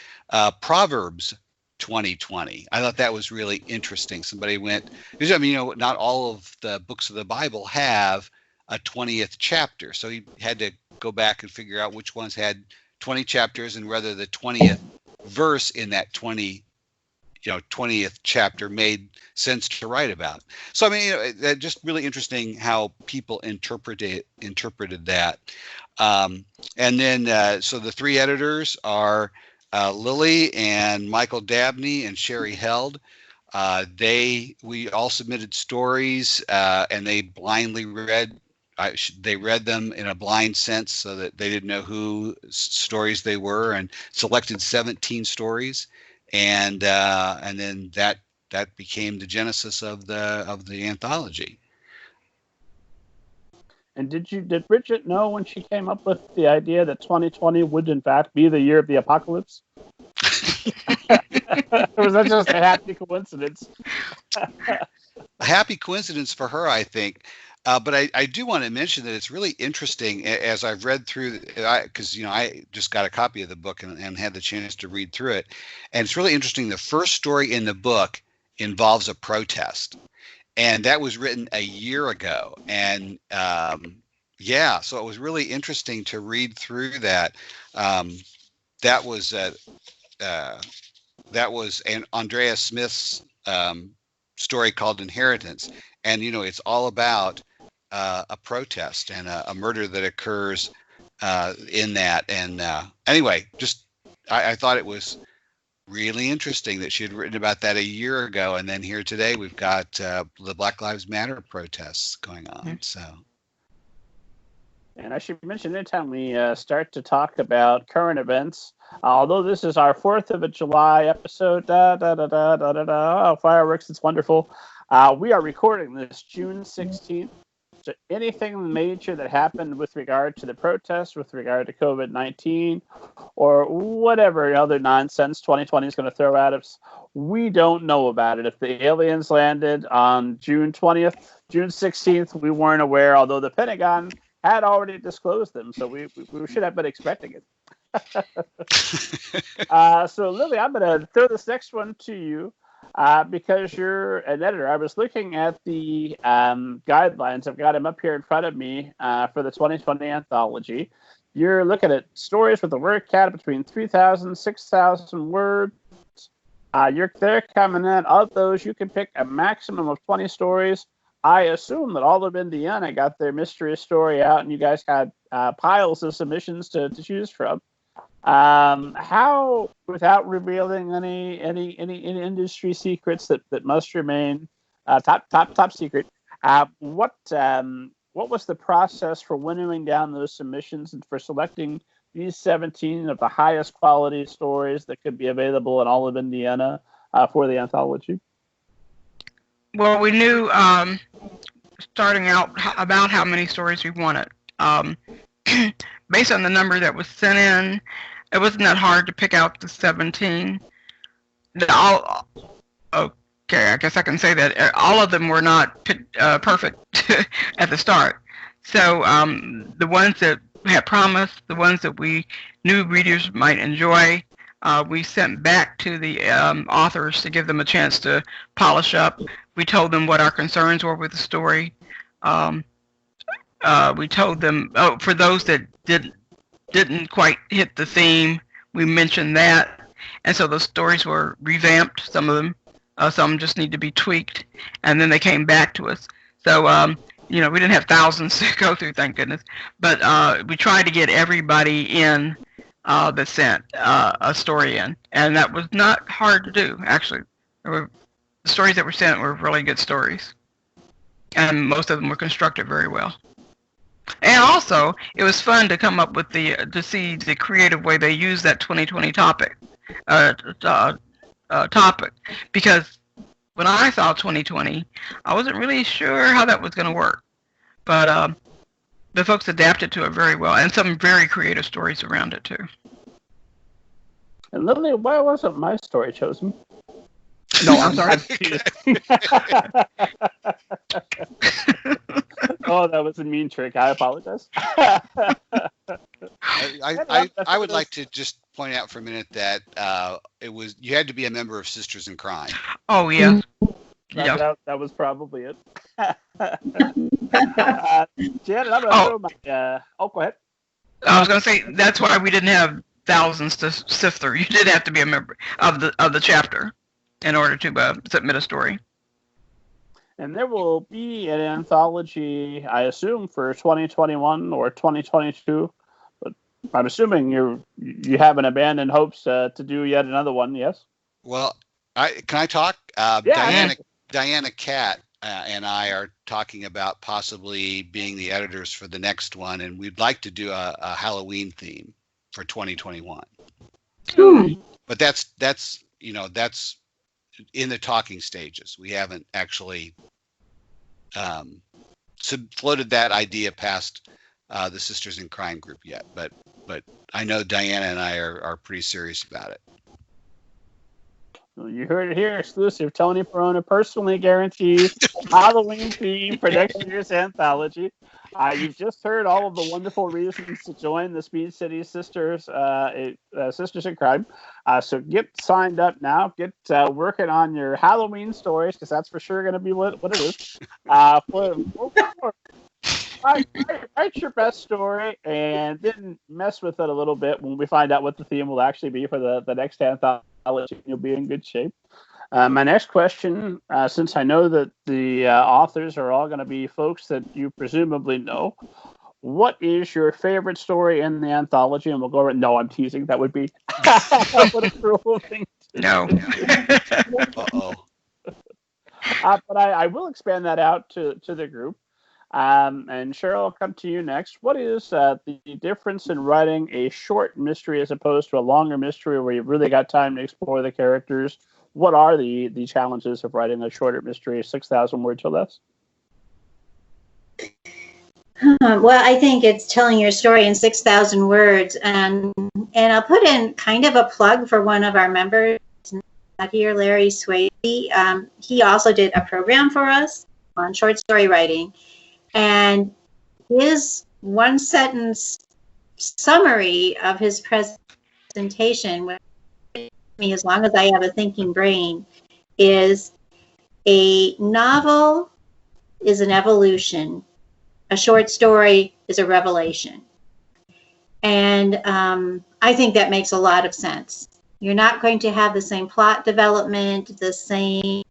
Proverbs 2020. I thought that was really interesting. Somebody went, I mean, not all of the books of the Bible have a 20th chapter. So he had to go back and figure out which ones had 20 chapters and whether the 20th verse in that 20th chapter made sense to write about. So, I mean, just really interesting how people interpreted that. And then, so the three editors are Lillie and Michael Dabney and Sherry Held. We all submitted stories, and they blindly read. They read them in a blind sense, so that they didn't know who stories they were, and selected 17 stories, and then that became the genesis of the anthology. And did Bridget know when she came up with the idea that 2020 would in fact be the year of the apocalypse? Or was that just a happy coincidence? A happy coincidence for her, I think. But I do want to mention that it's really interesting as I've read through, because I just got a copy of the book and had the chance to read through it, and it's really interesting. The first story in the book involves a protest, and that was written a year ago, and so it was really interesting to read through that. That was Andrea Smith's story called Inheritance, and it's all about a protest and a murder that occurs in that. And anyway, I thought it was really interesting that she had written about that a year ago, and then here today we've got the Black Lives Matter protests going on. Mm-hmm. So, and I should mention, anytime we start to talk about current events, although this is our 4th of July episode, fireworks, it's wonderful. We are recording this June 16th. So anything major that happened with regard to the protests, with regard to COVID-19, or whatever other nonsense 2020 is going to throw at us, we don't know about it. If the aliens landed on June 20th, June 16th, we weren't aware, although the Pentagon had already disclosed them, so we should have been expecting it. So, Lillie, I'm going to throw this next one to you. Because you're an editor. I was looking at the guidelines. I've got them up here in front of me for the 2020 anthology. You're looking at stories with a word count between 3,000 and 6,000 words. They're coming in. Of those, you can pick a maximum of 20 stories. I assume that all of Indiana got their mystery story out, and you guys had piles of submissions to choose from. How, without revealing any industry secrets that must remain top secret, what was the process for winnowing down those submissions and for selecting these 17 of the highest quality stories that could be available in all of Indiana for the anthology? Well, we knew starting out about how many stories we wanted. Based on the number that was sent in, it wasn't that hard to pick out the 17. Okay, I guess I can say that all of them were not perfect at the start. So the ones that had promise, the ones that we knew readers might enjoy, we sent back to the authors to give them a chance to polish up. We told them what our concerns were with the story. We told them, for those that didn't quite hit the theme, we mentioned that. And so those stories were revamped, some of them. Some just need to be tweaked. And then they came back to us. So, we didn't have thousands to go through, thank goodness. But we tried to get everybody in that sent a story in. And that was not hard to do, actually. The stories that were sent were really good stories. And most of them were constructed very well. And also, it was fun to come up with to see the creative way they use that 2020 topic, because when I saw 2020, I wasn't really sure how that was going to work, but the folks adapted to it very well, and some very creative stories around it too. And Lillie, why wasn't my story chosen? No, I'm sorry. Oh, that was a mean trick. I apologize. I would like to just point out for a minute that you had to be a member of Sisters in Crime. Oh, yeah. That was probably it. Janet, I'm going to throw my... go ahead. I was going to say, that's why we didn't have thousands to sift through. You did have to be a member of the chapter in order to submit a story. And there will be an anthology, I assume, for 2021 or 2022. But I'm assuming you haven't abandoned hopes to do yet another one, yes? Well, can I talk? Diana Catt and I are talking about possibly being the editors for the next one, and we'd like to do a Halloween theme for 2021. But that's in the talking stages. We haven't actually floated that idea past the Sisters in Crime group yet, but I know Diana and I are pretty serious about it. Well, you heard it here, exclusive. Tony Perona personally guarantees Halloween theme for next year's anthology. You've just heard all of the wonderful reasons to join the Speed City Sisters, Sisters in Crime. So get signed up now. Get working on your Halloween stories, because that's for sure going to be what it is. Write your best story and then mess with it a little bit when we find out what the theme will actually be for the next anthology. You'll be in good shape. My next question, since I know that the authors are all going to be folks that you presumably know, what is your favorite story in the anthology? And we'll go over it. No, I'm teasing. That would be what a cruel thing. No. Uh-oh. But I will expand that out to the group. And Cheryl, I'll come to you next. What is the difference in writing a short mystery as opposed to a longer mystery where you've really got time to explore the characters? What are the challenges of writing a shorter mystery, 6,000 words or less? Well, I think it's telling your story in 6,000 words. And I'll put in kind of a plug for one of our members not here, Larry Swayze. He also did a program for us on short story writing. And his one sentence summary of his presentation, with me as long as I have a thinking brain, is a novel is an evolution. A short story is a revelation. And I think that makes a lot of sense. You're not going to have the same plot development, the same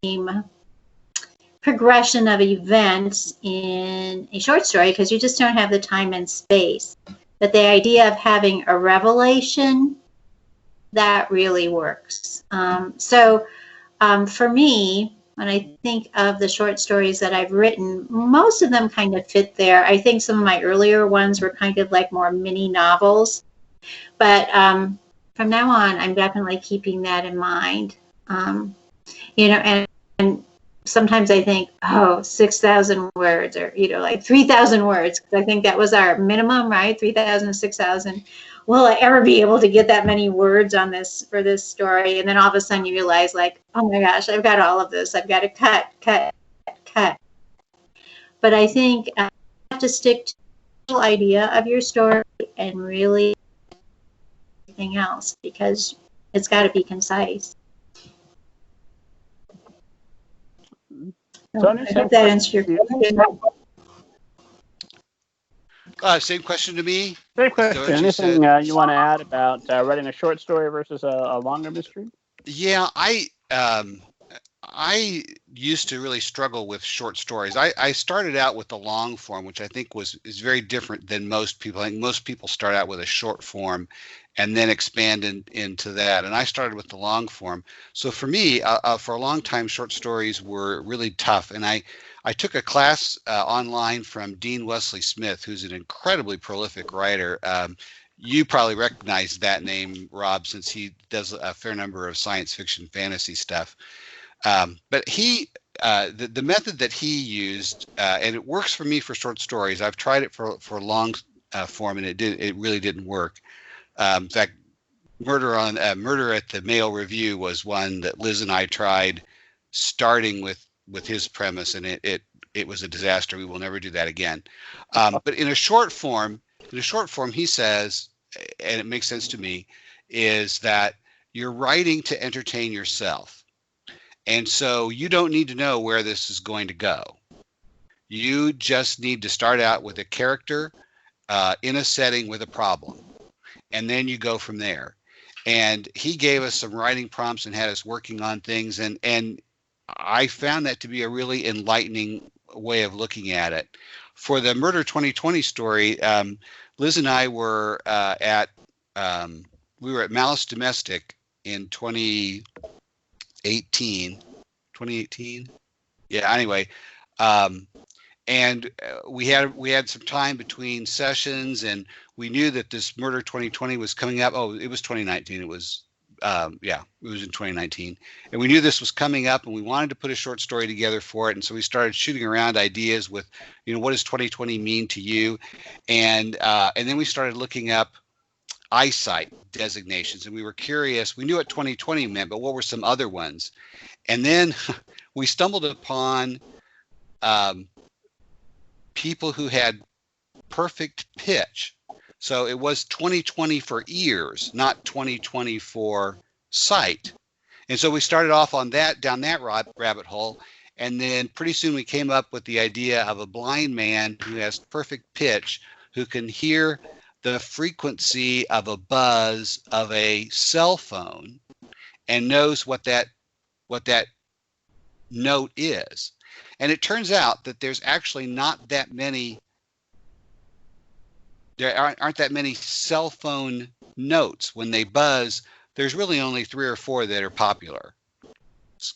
progression of events in a short story because you just don't have the time and space. But the idea of having a revelation, that really works. For me, when I think of the short stories that I've written, most of them kind of fit there. I think some of my earlier ones were kind of like more mini novels. But from now on, I'm definitely keeping that in mind. And sometimes I think, 6,000 words or, like 3,000 words. Because I think that was our minimum, right? 3,000 to 6,000. Will I ever be able to get that many words for this story? And then all of a sudden you realize, like, oh my gosh, I've got all of this. I've got to cut. But I think you have to stick to the idea of your story and really everything else because it's got to be concise. Tony, I hope that answers your question. Same question to me. Same question. Anything you want to add about writing a short story versus a longer mystery? Yeah, I used to really struggle with short stories. I started out with the long form, which I think is very different than most people. I think most people start out with a short form and then expand into that. And I started with the long form. So for me, for a long time, short stories were really tough. And I took a class online from Dean Wesley Smith, who's an incredibly prolific writer. You probably recognize that name, Rob, since he does a fair number of science fiction fantasy stuff. But the method that he used, and it works for me for short stories. I've tried it for long form, and it really didn't work. In fact, Murder at the Mail Review was one that Liz and I tried, starting with his premise, and it was a disaster. We will never do that again. But in a short form, he says, and it makes sense to me, is that you're writing to entertain yourself. And so you don't need to know where this is going to go. You just need to start out with a character in a setting with a problem. And then you go from there. And he gave us some writing prompts and had us working on things. And I found that to be a really enlightening way of looking at it. For the Murder 2020 story, Liz and I were at Malice Domestic in 2018. Yeah, anyway. And we had some time between sessions, and we knew that this Murder 2020 was coming up. Oh, it was 2019. It was yeah, it was in 2019. And we knew this was coming up, and we wanted to put a short story together for it. And so we started shooting around ideas with, what does 2020 mean to you? And then we started looking up eyesight designations, and we were curious. We knew what 2020 meant, but what were some other ones? And then we stumbled upon people who had perfect pitch. So it was 2020 for ears, not 2020 for sight. And so we started off on that, down that rabbit hole. And then pretty soon we came up with the idea of a blind man who has perfect pitch, who can hear the frequency of a buzz of a cell phone and knows what that note is. And it turns out that there's actually not that many, there aren't that many cell phone notes. When they buzz, there's really only 3 or 4 that are popular.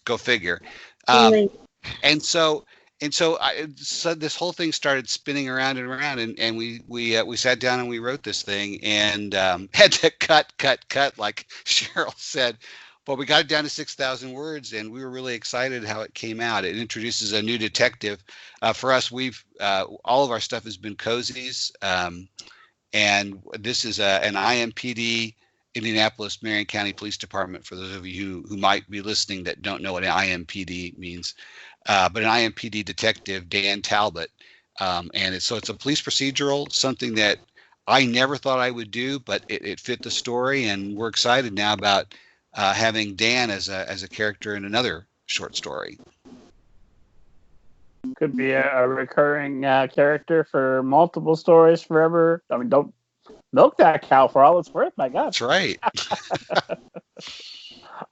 Go figure. Really? And so this whole thing started spinning around and around, and we sat down and we wrote this thing, and had to cut like Cheryl said. But we got it down to 6,000 words, and we were really excited how it came out. It introduces a new detective. For us, we've all of our stuff has been cozies, and this is an IMPD, Indianapolis Marion County Police Department. For those of you who might be listening that don't know what an IMPD means, but an IMPD detective, Dan Talbot, and it's a police procedural, something that I never thought I would do, but it fit the story, and we're excited now about having Dan as a character in another short story. Could be a recurring character for multiple stories forever. I mean, don't milk that cow for all it's worth. My God. That's right.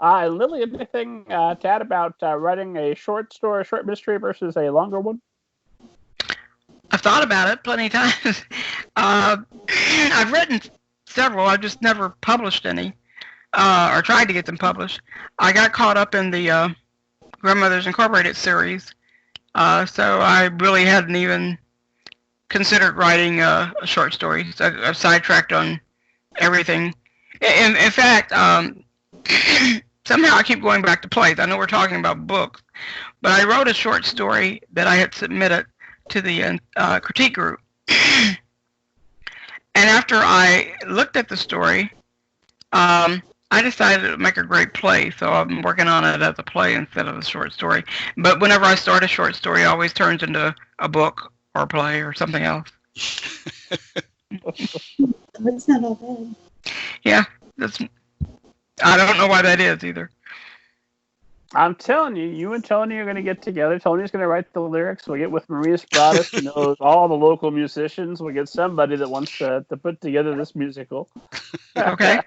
Lillie, anything to add about writing a short story, a short mystery versus a longer one? I've thought about it plenty of times. I've written several. I've just never published any. Or tried to get them published. I got caught up in the Grandmothers Incorporated series, so I really hadn't even considered writing a short story. So I've sidetracked on everything. In fact, somehow I keep going back to plays. I know we're talking about books, but I wrote a short story that I had submitted to the critique group. And after I looked at the story, I decided it would make a great play, so I'm working on it as a play instead of a short story. But whenever I start a short story, it always turns into a book or a play or something else. That's not all bad. Yeah, I don't know why that is either. I'm telling you, you and Tony are going to get together. Tony's going to write the lyrics. We'll get with Maria Spratis, who knows all the local musicians. We'll get somebody that wants to put together this musical. Okay.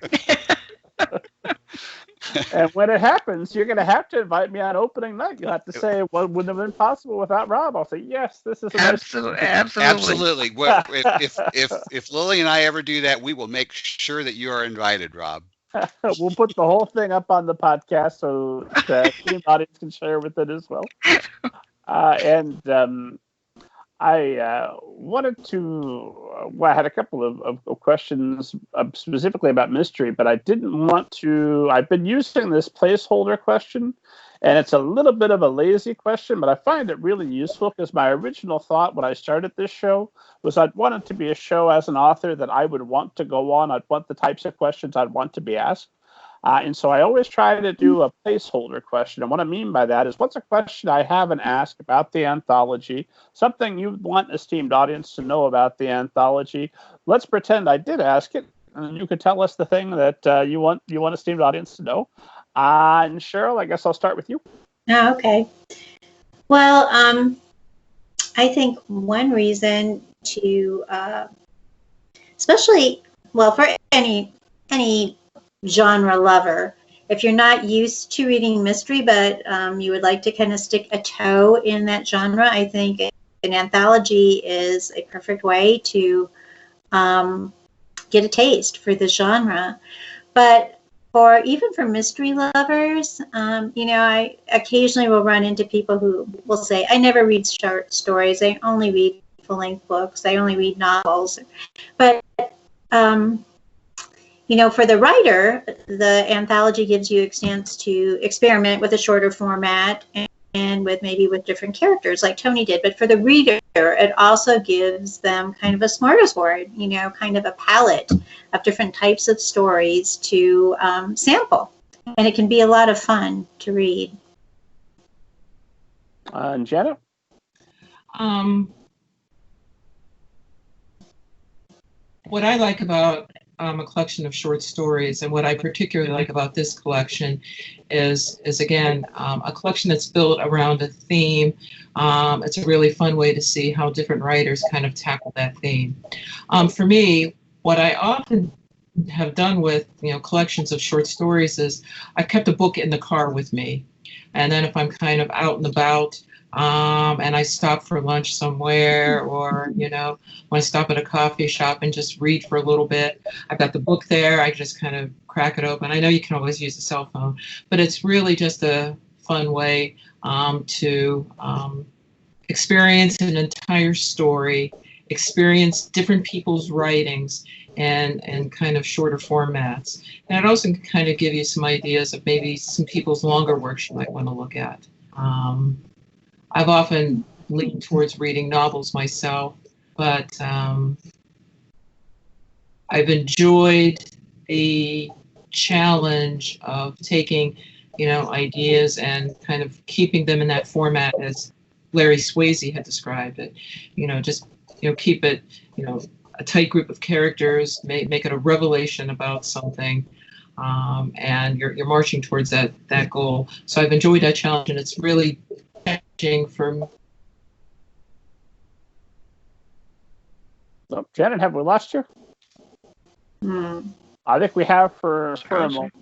And when it happens, you're going to have to invite me on opening night. You'll have to say, well, it wouldn't have been possible without Rob. I'll say, yes, this is Absolutely. Well, if Lillie and I ever do that, we will make sure that you are invited, Rob. We'll put the whole thing up on the podcast so the team audience can share with it as well. I wanted to, I had a couple of questions specifically about mystery, but I didn't want to, I've been using this placeholder question, and it's a little bit of a lazy question, but I find it really useful because my original thought when I started this show was I'd want it to be a show as an author that I would want to go on. I'd want the types of questions I'd want to be asked. And so I always try to do a placeholder question. And what I mean by that is, what's a question I haven't asked about the anthology? Something you want esteemed audience to know about the anthology. Let's pretend I did ask it, and you could tell us the thing that you want esteemed audience to know. And Cheryl, I guess I'll start with you. Oh, okay. Well, I think one reason to, especially, well, for any genre lover, if you're not used to reading mystery, but you would like to kind of stick a toe in that genre, I think an anthology is a perfect way to get a taste for the genre. But even for mystery lovers, I occasionally will run into people who will say, I never read short stories. I only read full-length books. I only read novels. But For the writer, the anthology gives you a chance to experiment with a shorter format and with different characters like Tony did. But for the reader, it also gives them kind of a smorgasbord, kind of a palette of different types of stories to sample. And it can be a lot of fun to read. And Janet? What I like about a collection of short stories, and what I particularly like about this collection is again, a collection that's built around a theme. It's a really fun way to see how different writers kind of tackle that theme. For me, what I often have done with collections of short stories is I've kept a book in the car with me, and then if I'm kind of out and about, and I stop for lunch somewhere, or when I stop at a coffee shop and just read for a little bit, I've got the book there. I just kind of crack it open. I know you can always use a cell phone, but it's really just a fun way to experience an entire story, experience different people's writings, and kind of shorter formats. And it also can kind of give you some ideas of maybe some people's longer works you might want to look at. I've often leaned towards reading novels myself, but I've enjoyed the challenge of taking, ideas and kind of keeping them in that format as Larry Swayze had described it. Keep it, a tight group of characters, make it a revelation about something, and you're marching towards that goal. So I've enjoyed that challenge, and it's really for me. So, Janet, have we lost you? I think we have for a moment.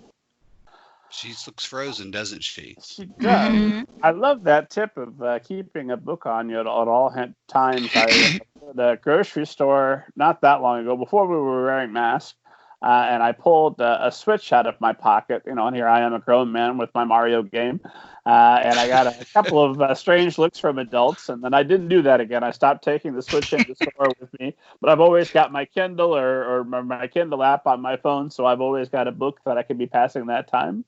She looks frozen, doesn't she? She does. Mm-hmm. I love that tip of keeping a book on you at all times. I was at the grocery store not that long ago, before we were wearing masks, and I pulled a Switch out of my pocket, and here I am, a grown man with my Mario game, and I got a couple of strange looks from adults, and then I didn't do that again. I stopped taking the Switch into the store with me, but I've always got my Kindle or my Kindle app on my phone, so I've always got a book that I can be passing that time.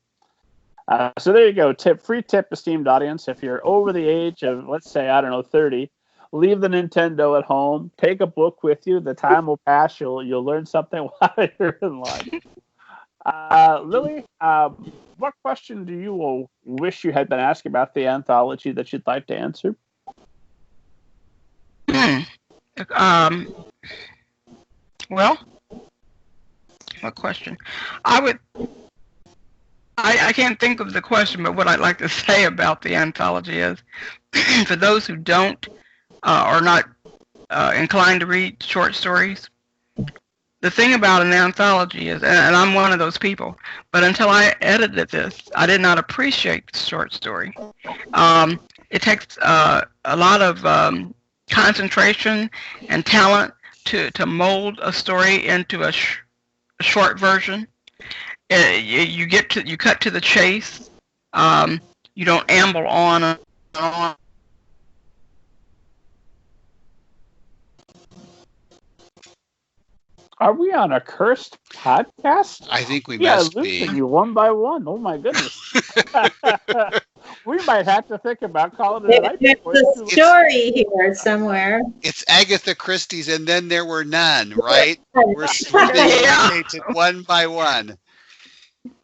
So there you go. Free tip, esteemed audience. If you're over the age of, let's say, 30, leave the Nintendo at home. Take a book with you. The time will pass. You'll learn something while you're in line. Lillie, what question do you wish you had been asked about the anthology that you'd like to answer? Well, what question? I can't think of the question, but what I'd like to say about the anthology is, for those who don't are not inclined to read short stories, the thing about an anthology is, and I'm one of those people, but until I edited this, I did not appreciate the short story. It takes a lot of concentration and talent to mold a story into a short version. You cut to the chase. You don't amble on and on. Are we on a cursed podcast? I think we must be. Losing you one by one. Oh my goodness. We might have to think about calling it a night. There's a story here somewhere. It's Agatha Christie's, and then there were none, right? We're eliminated one by one.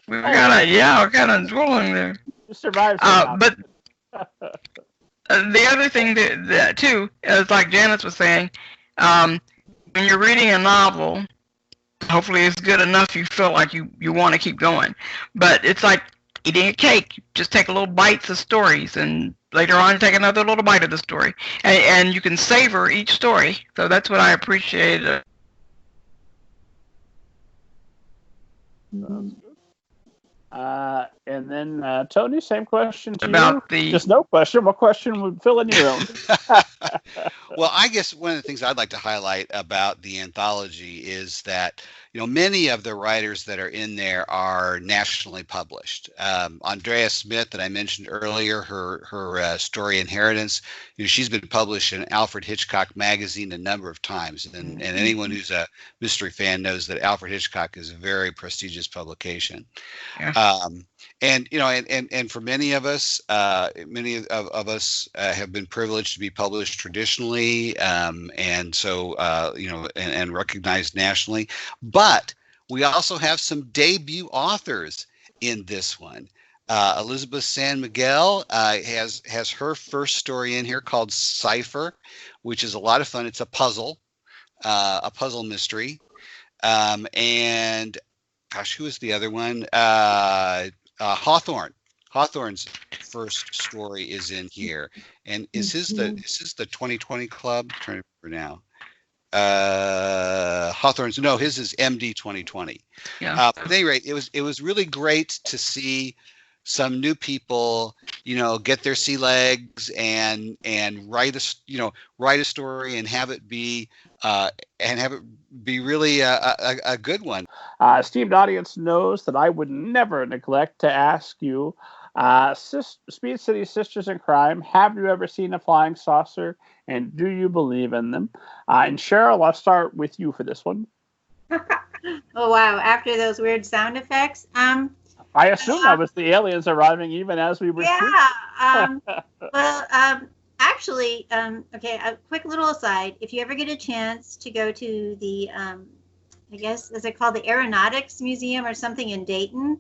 We're kind of dwelling there. You survived. But the other thing that too is, like Janice was saying, when you're reading a novel, hopefully it's good enough you feel like you want to keep going. But it's like eating a cake. You just take little bites of stories, and later on you take another little bite of the story. And you can savor each story. So that's what I appreciate. And then Tony, same question to about you. Just no question. What question would fill in your own? Well, I guess one of the things I'd like to highlight about the anthology is that, many of the writers that are in there are nationally published. Andrea Smith, that I mentioned earlier, her story Inheritance, she's been published in Alfred Hitchcock magazine a number of times, and anyone who's a mystery fan knows that Alfred Hitchcock is a very prestigious publication. Yeah. And for many of us, have been privileged to be published traditionally, and so and recognized nationally. But we also have some debut authors in this one. Elizabeth San Miguel has her first story in here called Cipher, which is a lot of fun. It's a puzzle mystery. And gosh, who is the other one? Hawthorne. Hawthorne's first story is in here, and is his the 2020 Club? I'm trying to remember now. Hawthorne's, no, his is MD 2020. Yeah. At any rate, it was really great to see some new people, get their sea legs and write a story and have it be really a good one. Esteemed audience knows that I would never neglect to ask you, Speed City Sisters in Crime, have you ever seen a flying saucer, and do you believe in them? And Cheryl, I'll start with you for this one. Oh, wow. After those weird sound effects. I assume that was the aliens arriving even as we were Yeah. Actually, okay, a quick little aside. If you ever get a chance to go to the, I guess, is it called the Aeronautics Museum or something in Dayton?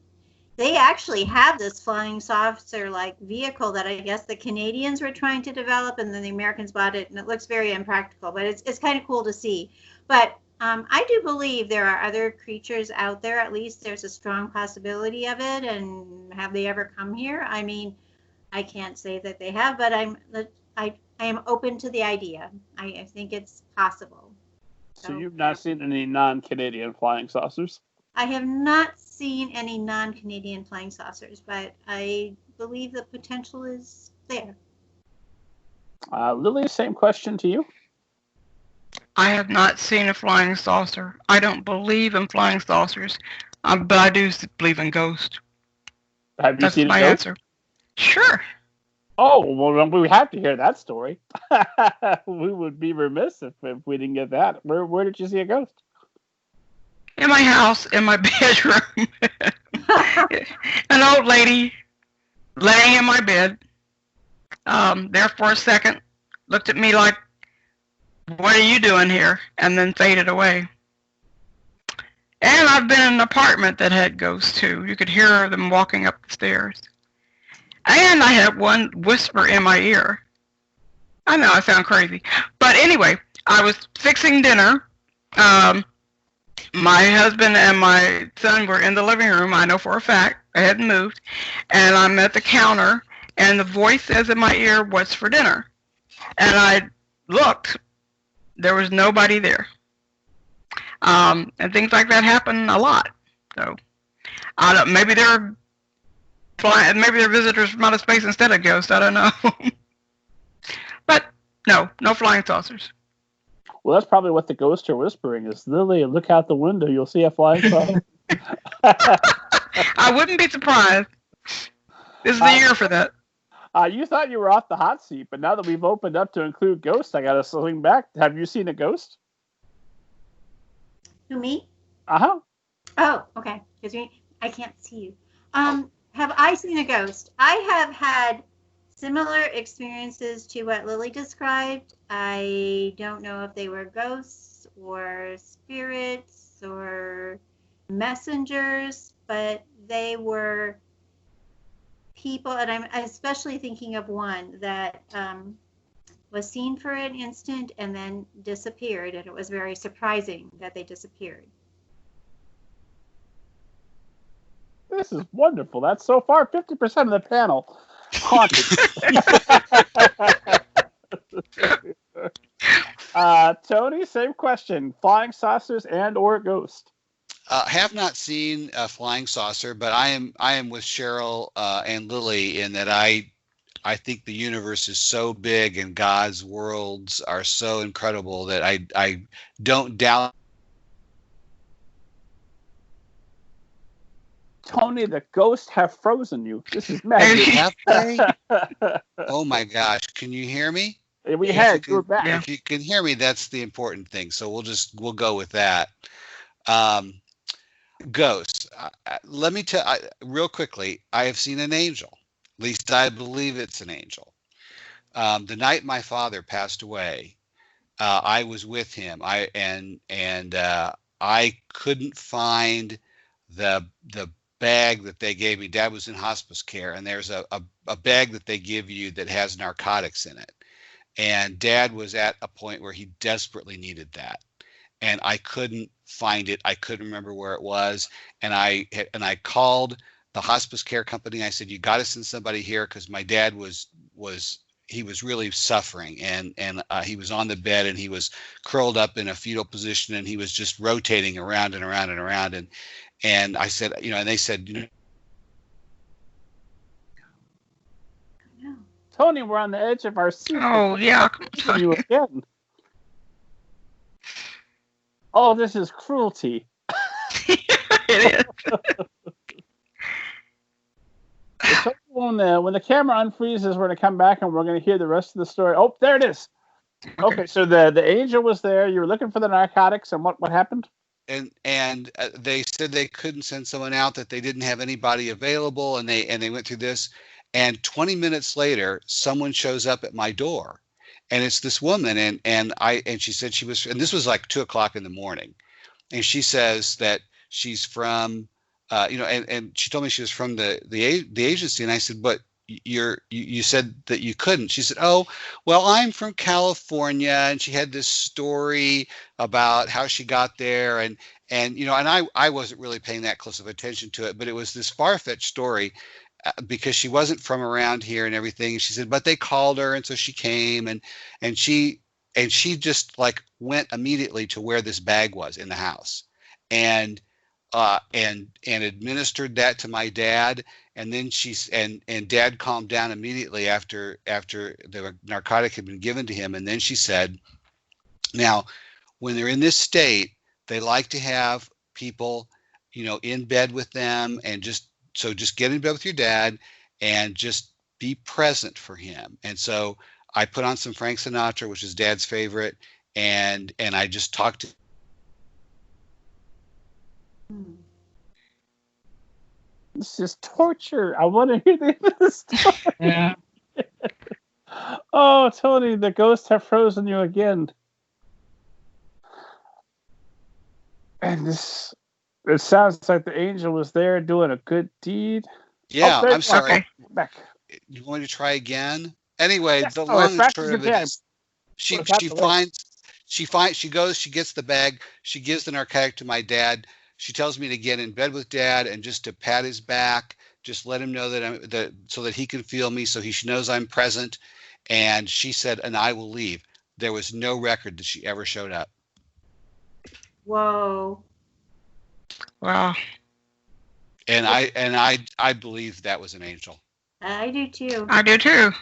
They actually have this flying saucer-like vehicle that I guess the Canadians were trying to develop, and then the Americans bought it, and it looks very impractical, but it's kind of cool to see. But I do believe there are other creatures out there. At least there's a strong possibility of it. And have they ever come here? I mean, I can't say that they have, but I am open to the idea. I think it's possible. So you've not seen any non-Canadian flying saucers? I have not seen any non-Canadian flying saucers, but I believe the potential is there. Lillie, same question to you. I have not seen a flying saucer. I don't believe in flying saucers, but I do believe in ghosts. Have you That's seen my a ghost? answer. Sure. Oh, well, we have to hear that story. We would be remiss if we didn't get that. Where did you see a ghost? In my house, in my bedroom. An old lady laying in my bed, there for a second, looked at me like, "What are you doing here?" and then faded away. And I've been in an apartment that had ghosts too. You could hear them walking up the stairs. And I had one whisper in my ear. I know I sound crazy. But anyway, I was fixing dinner. My husband and my son were in the living room. I know for a fact. I hadn't moved. And I'm at the counter, and the voice says in my ear, "What's for dinner?" And I looked. There was nobody there. And things like that happen a lot. So, I don't, maybe they're visitors from outer space instead of ghosts. I don't know. But no flying saucers. Well, that's probably what the ghosts are whispering is, "Lillie, look out the window. You'll see a flying saucer." I wouldn't be surprised. This is the year for that. You thought you were off the hot seat, but now that we've opened up to include ghosts, I got to swing back. Have you seen a ghost? Who, me? Uh-huh. Oh, okay. Because I can't see you. Have I seen a ghost? I have had similar experiences to what Lillie described. I don't know if they were ghosts or spirits or messengers, but they were people, and I'm especially thinking of one that was seen for an instant and then disappeared, and it was very surprising that they disappeared. This is wonderful. That's so far 50% of the panel haunted. Tony, same question. Flying saucers and or ghost? Have not seen a flying saucer, but I am with Cheryl and Lillie in that I think the universe is so big and God's worlds are so incredible that I don't doubt Tony, the ghosts have frozen you. This is magic. Have they? Oh my gosh! Can you hear me? We had. You're back. If you can hear me, that's the important thing. So we'll go with that. Ghosts. Let me tell real quickly. I have seen an angel. At least I believe it's an angel. The night my father passed away, I was with him. I couldn't find the bag that they gave me. Dad was in hospice care, and there's a bag that they give you that has narcotics in it. And Dad was at a point where he desperately needed that, and I couldn't find it. I couldn't remember where it was, and I called the hospice care company. I said, "You got to send somebody here because my dad was really suffering, and he was on the bed, and he was curled up in a fetal position, and he was just rotating around and around and around." And I said, and they said, Tony, we're on the edge of our seat. Oh, yeah. You again. Oh, this is cruelty. It is. When the camera unfreezes, we're going to come back and we're going to hear the rest of the story. Oh, there it is. Okay, so the angel was there. You were looking for the narcotics, and what happened? And they said they couldn't send someone out, that they didn't have anybody available, and they went through this. And 20 minutes later, someone shows up at my door, and it's this woman, and she said she was, and this was like 2:00 in the morning, and she says that she's from, and she told me she was from the agency, and I said, but you said that you couldn't. She said, "Oh, well, I'm from California," and she had this story about how she got there, and I wasn't really paying that close of attention to it, but it was this far-fetched story because she wasn't from around here and everything. And she said, but they called her, and so she came, and she just like went immediately to where this bag was in the house, and administered that to my dad. And then and Dad calmed down immediately after the narcotic had been given to him. And then she said, now, when they're in this state, they like to have people, in bed with them, and just get in bed with your dad and just be present for him. And so I put on some Frank Sinatra, which is Dad's favorite, and I just talked to him. This is torture. I want to hear the end of the story. Yeah. Oh, Tony, the ghosts have frozen you again. And it sounds like the angel was there doing a good deed. Yeah, I'm sorry. Okay. Back. You want me to try again? Anyway, Yeah. the long and short of it is, she gets the bag, she gives the narcotic to my dad. She tells me to get in bed with Dad and just to pat his back, just let him know so that he can feel me, so he knows I'm present. And she said, and I will leave. There was no record that she ever showed up. Whoa. Wow. And I believe that was an angel. I do too. I do too.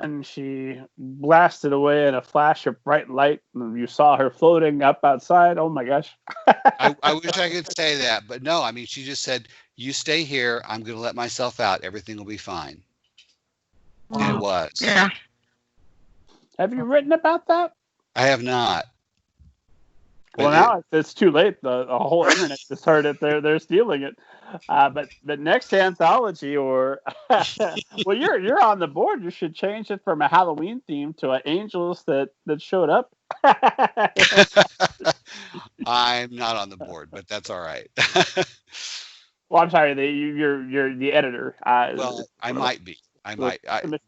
And she blasted away in a flash of bright light, and you saw her floating up outside. Oh my gosh. I wish I could say that, but no, I mean, she just said, you stay here. I'm going to let myself out. Everything will be fine. Wow. And it was. Yeah. Have you written about that? I have not. Well, now it's too late. The whole internet just heard it. They're stealing it. But the next anthology, or well, you're on the board. You should change it from a Halloween theme to angels that showed up. I'm not on the board, but that's all right. Well, I'm sorry. You're the editor. Well, I might be.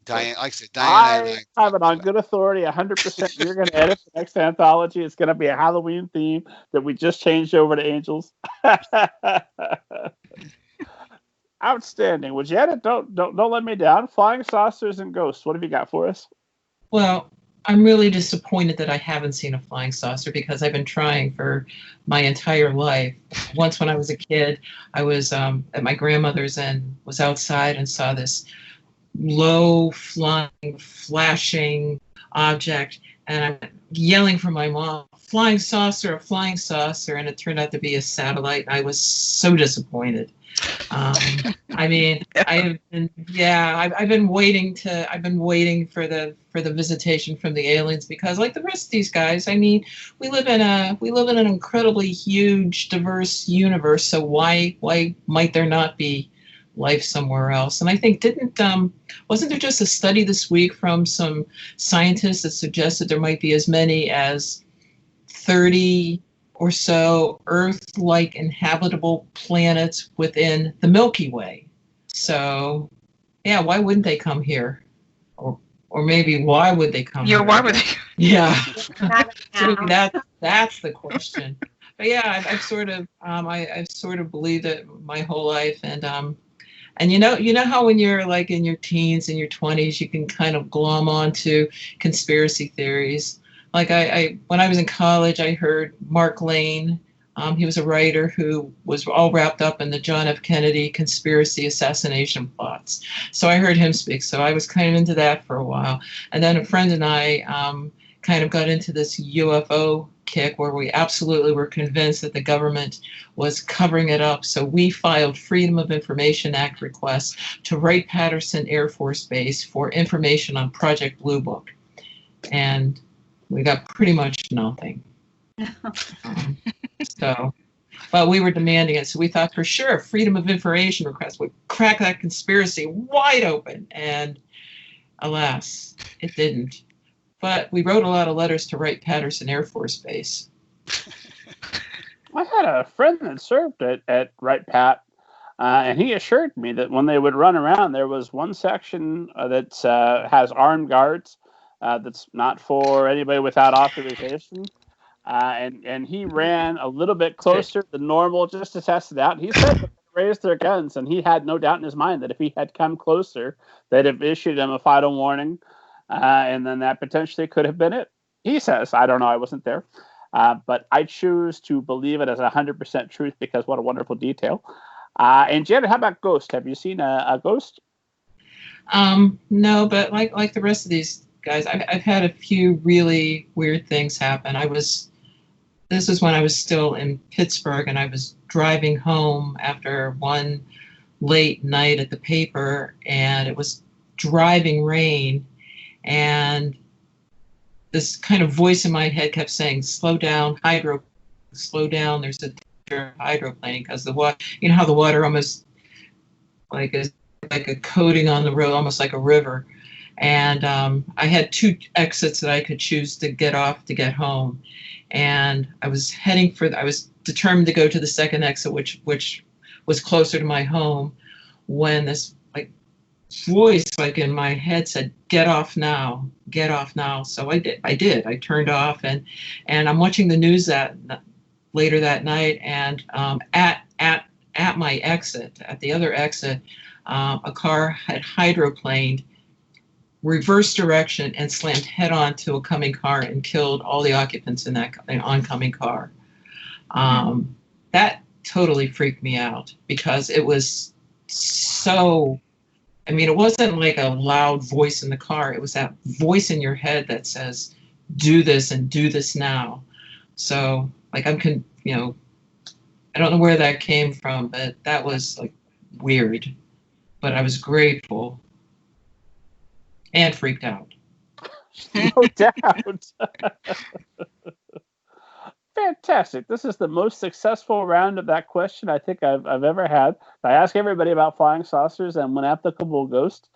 Diane, like I said, I have it on good authority, 100%. You're going to edit the next anthology. It's going to be a Halloween theme that we just changed over to angels. Outstanding. Well, Janet, don't let me down. Flying saucers and ghosts. What have you got for us? Well, I'm really disappointed that I haven't seen a flying saucer because I've been trying for my entire life. Once when I was a kid, I was at my grandmother's and was outside and saw this low flying, flashing object, And I'm yelling for my mom, flying saucer, a flying saucer, and it turned out to be a satellite. I was so disappointed. I mean, I've been waiting for the visitation from the aliens, because like the rest of these guys, I mean, we live in an incredibly huge, diverse universe. So why might there not be life somewhere else? And I think wasn't there just a study this week from some scientists that suggested there might be as many as 30 or so Earth-like inhabitable planets within the Milky Way? So, yeah, why wouldn't they come here? Or maybe why would they come here? Yeah, why would they? Yeah, so that's the question. But yeah, I've sort of believed it my whole life, and you know how when you're like in your teens and your 20s, you can kind of glom onto conspiracy theories. Like when I was in college, I heard Mark Lane. He was a writer who was all wrapped up in the John F. Kennedy conspiracy assassination plots. So I heard him speak. So I was kind of into that for a while. And then a friend and I kind of got into this UFO kick where we absolutely were convinced that the government was covering it up. So we filed Freedom of Information Act requests to Wright-Patterson Air Force Base for information on Project Blue Book. And we got pretty much nothing. But we were demanding it. So we thought for sure Freedom of Information request would crack that conspiracy wide open. And alas, it didn't. But we wrote a lot of letters to Wright-Patterson Air Force Base. I had a friend that served at Wright-Pat, and he assured me that when they would run around, there was one section that has armed guards. That's not for anybody without authorization. And he ran a little bit closer than normal just to test it out. He said that they raised their guns, and he had no doubt in his mind that if he had come closer, they'd have issued him a final warning, and then that potentially could have been it. He says, I don't know, I wasn't there. But I choose to believe it as 100% truth because what a wonderful detail. And Janet, how about Ghost? Have you seen a ghost? No, but like the rest of these guys, I've had a few really weird things happen. This was when I was still in Pittsburgh, and I was driving home after one late night at the paper, and it was driving rain, and this kind of voice in my head kept saying, slow down, slow down, there's a hydroplaning, because the water, you know how the water almost like a coating on the road, almost like a river. And I had two exits that I could choose to get off to get home. And I was determined to go to the second exit, which was closer to my home, when this like voice like in my head said, get off now. So I did. I turned off, and I'm watching the news later that night, and at my exit, at the other exit, a car had hydroplaned, reverse direction, and slammed head on to a coming car and killed all the occupants in that oncoming car. That totally freaked me out because it was so, I mean, it wasn't like a loud voice in the car. It was that voice in your head that says, do this and do this now. So like, I don't know where that came from, but that was like weird, but I was grateful. And freaked out. No doubt. Fantastic. This is the most successful round of that question I think I've ever had. I ask everybody about flying saucers and, when applicable, ghosts.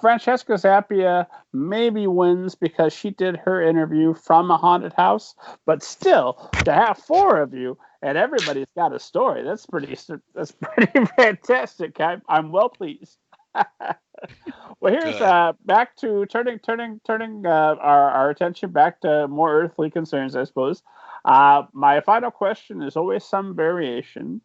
Francesca Zappia maybe wins because she did her interview from a haunted house, but still, to have four of you and everybody's got a story, that's pretty fantastic. I'm well pleased. Well, here's back to turning our attention back to more earthly concerns, I suppose. My final question is always some variation.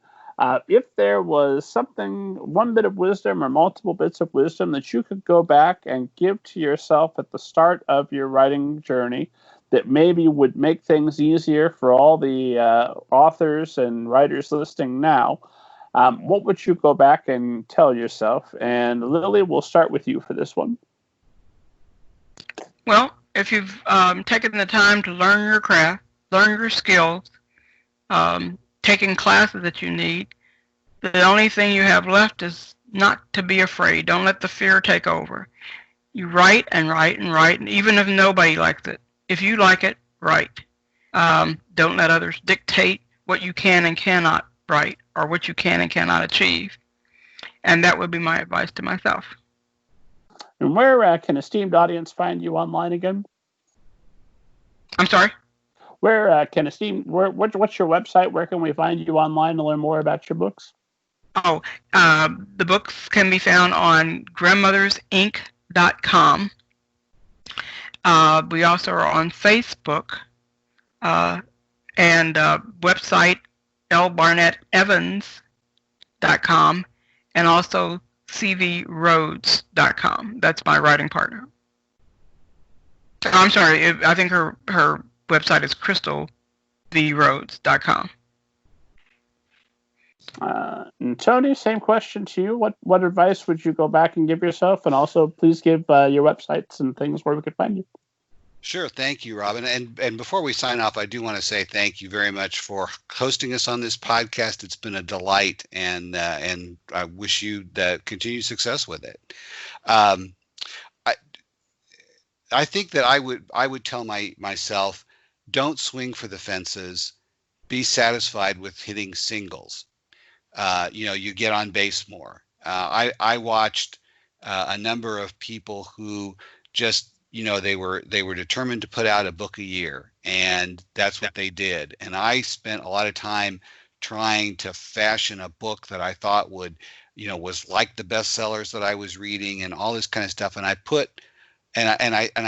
If there was one bit of wisdom or multiple bits of wisdom that you could go back and give to yourself at the start of your writing journey that maybe would make things easier for all the authors and writers listening now, what would you go back and tell yourself? And Lillie, we'll start with you for this one. Well, if you've taken the time to learn your craft, learn your skills, taking classes that you need, the only thing you have left is not to be afraid. Don't let the fear take over. You write and write and write, and even if nobody likes it, if you like it, write. Don't let others dictate what you can and cannot write or what you can and cannot achieve. And that would be my advice to myself. And where can esteemed audience find you online again? I'm sorry? Where can what's your website? Where can we find you online to learn more about your books? Oh, the books can be found on grandmothersinc.com. We also are on Facebook and website lbarnettevans.com and also cvrhodes.com. That's my writing partner. I'm sorry, I think her website is crystalvrhodes.com. And Tony, same question to you. What advice would you go back and give yourself? And also, please give your websites and things where we could find you. Sure. Thank you, Robin. And before we sign off, I do want to say thank you very much for hosting us on this podcast. It's been a delight, and I wish you continued success with it. I think that I would tell myself, don't swing for the fences. Be satisfied with hitting singles. You get on base more. I watched a number of people who just, they were determined to put out a book a year, and that's what they did. And I spent a lot of time trying to fashion a book that I thought would, was like the bestsellers that I was reading and all this kind of stuff. And I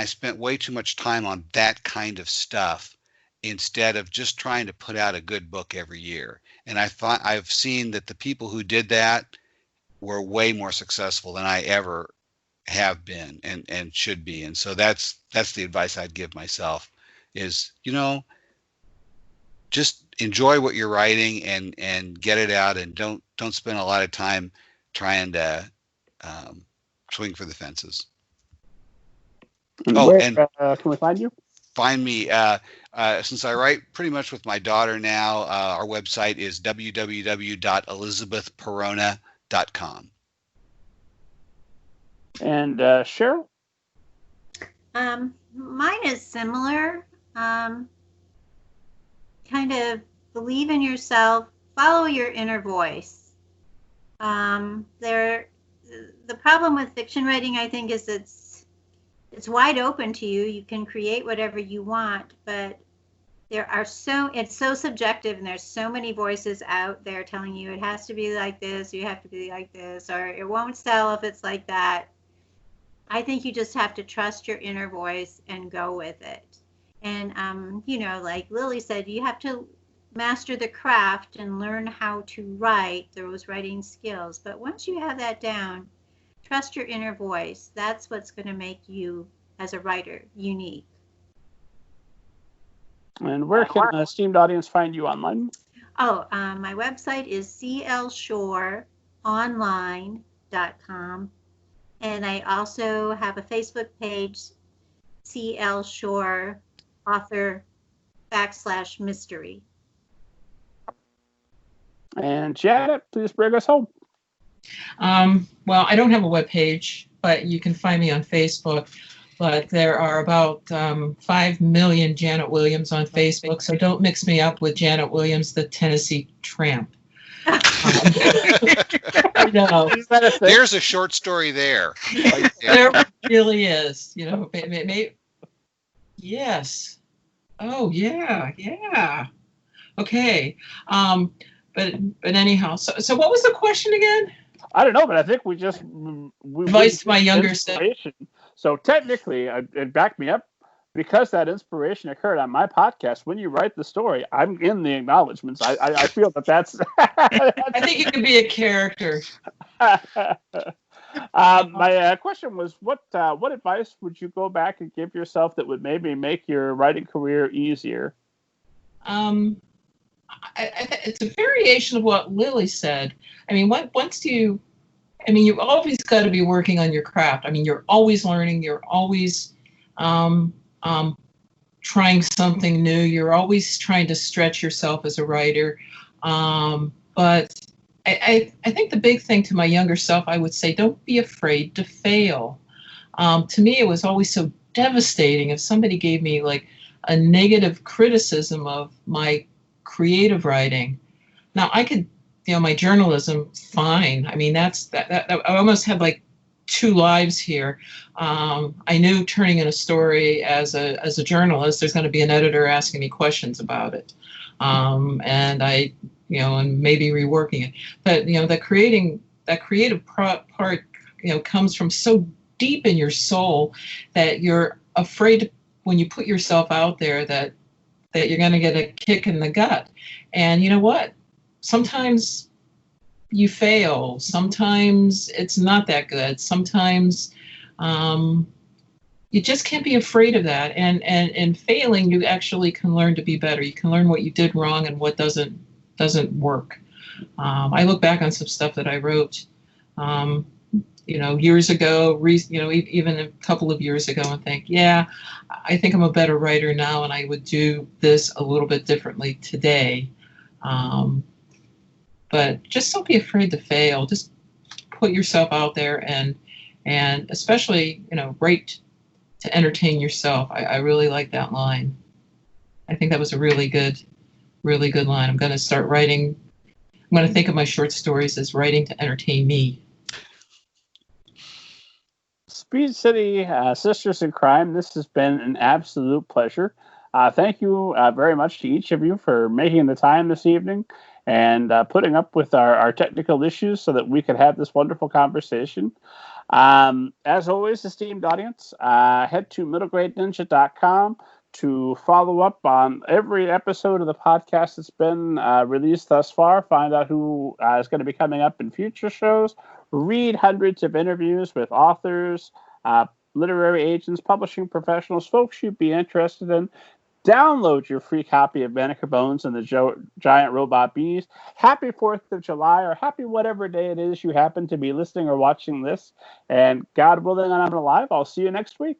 spent way too much time on that kind of stuff instead of just trying to put out a good book every year. And I've seen that the people who did that were way more successful than I ever have been and should be. And so that's the advice I'd give myself is, just enjoy what you're writing and get it out, and don't spend a lot of time trying to swing for the fences. And where can we find you? Find me, since I write pretty much with my daughter now, our website is www.elizabethperona.com. And Cheryl? Mine is similar. Kind of believe in yourself, follow your inner voice. The problem with fiction writing, I think, is it's wide open to you. You can create whatever you want, but it's so subjective, and there's so many voices out there telling you it has to be like this, you have to be like this, or it won't sell if it's like that. I think you just have to trust your inner voice and go with it. And, like Lillie said, you have to master the craft and learn how to write those writing skills. But once you have that down, trust your inner voice. That's what's going to make you, as a writer, unique. And where can the esteemed audience find you online? Oh, my website is clshoreonline.com. And I also have a Facebook page, CL Shore author /mystery. And Janet, please bring us home. Well, I don't have a web page, but you can find me on Facebook. But there are about 5 million Janet Williams on Facebook, so don't mix me up with Janet Williams, the Tennessee Tramp. No. There's a short story there. Right there. There really is. Maybe. Yes. Oh, yeah. Okay. But anyhow, so what was the question again? I don't know, but I think we advice my younger self. So technically, it backed me up, because that inspiration occurred on my podcast. When you write the story, I'm in the acknowledgments. I feel that's. I think you can be a character. My question was, what advice would you go back and give yourself that would maybe make your writing career easier? It's a variation of what Lillie said. I mean, you've always got to be working on your craft. I mean, you're always learning. You're always trying something new. You're always trying to stretch yourself as a writer. But I think the big thing to my younger self, I would say, don't be afraid to fail. To me, it was always so devastating if somebody gave me like a negative criticism of my creative writing. Now I could, my journalism, fine. I mean, that I almost had like two lives here. I knew turning in a story as a journalist, there's going to be an editor asking me questions about it, and and maybe reworking it. But that creative part, comes from so deep in your soul that you're afraid when you put yourself out there that you're going to get a kick in the gut. And you know what? Sometimes you fail. Sometimes it's not that good. Sometimes you just can't be afraid of that. And in failing, you actually can learn to be better. You can learn what you did wrong and what doesn't work. I look back on some stuff that I wrote, years ago, even a couple of years ago, and think, yeah, I think I'm a better writer now, and I would do this a little bit differently today. But just don't be afraid to fail. Just put yourself out there and especially, write to entertain yourself. I really like that line. I think that was a really good line. I'm going to start writing. I'm going to think of my short stories as writing to entertain me. Speed City Sisters in Crime, this has been an absolute pleasure. Thank you very much to each of you for making the time this evening and putting up with our technical issues so that we could have this wonderful conversation. As always, esteemed audience, head to middlegradeninja.com to follow up on every episode of the podcast that's been released thus far, find out who is going to be coming up in future shows, read hundreds of interviews with authors, literary agents, publishing professionals, folks you'd be interested in. Download your free copy of Banneker Bones and the Giant Robot Bees. Happy 4th of July, or happy whatever day it is you happen to be listening or watching this. And God willing, and I'm alive, I'll see you next week.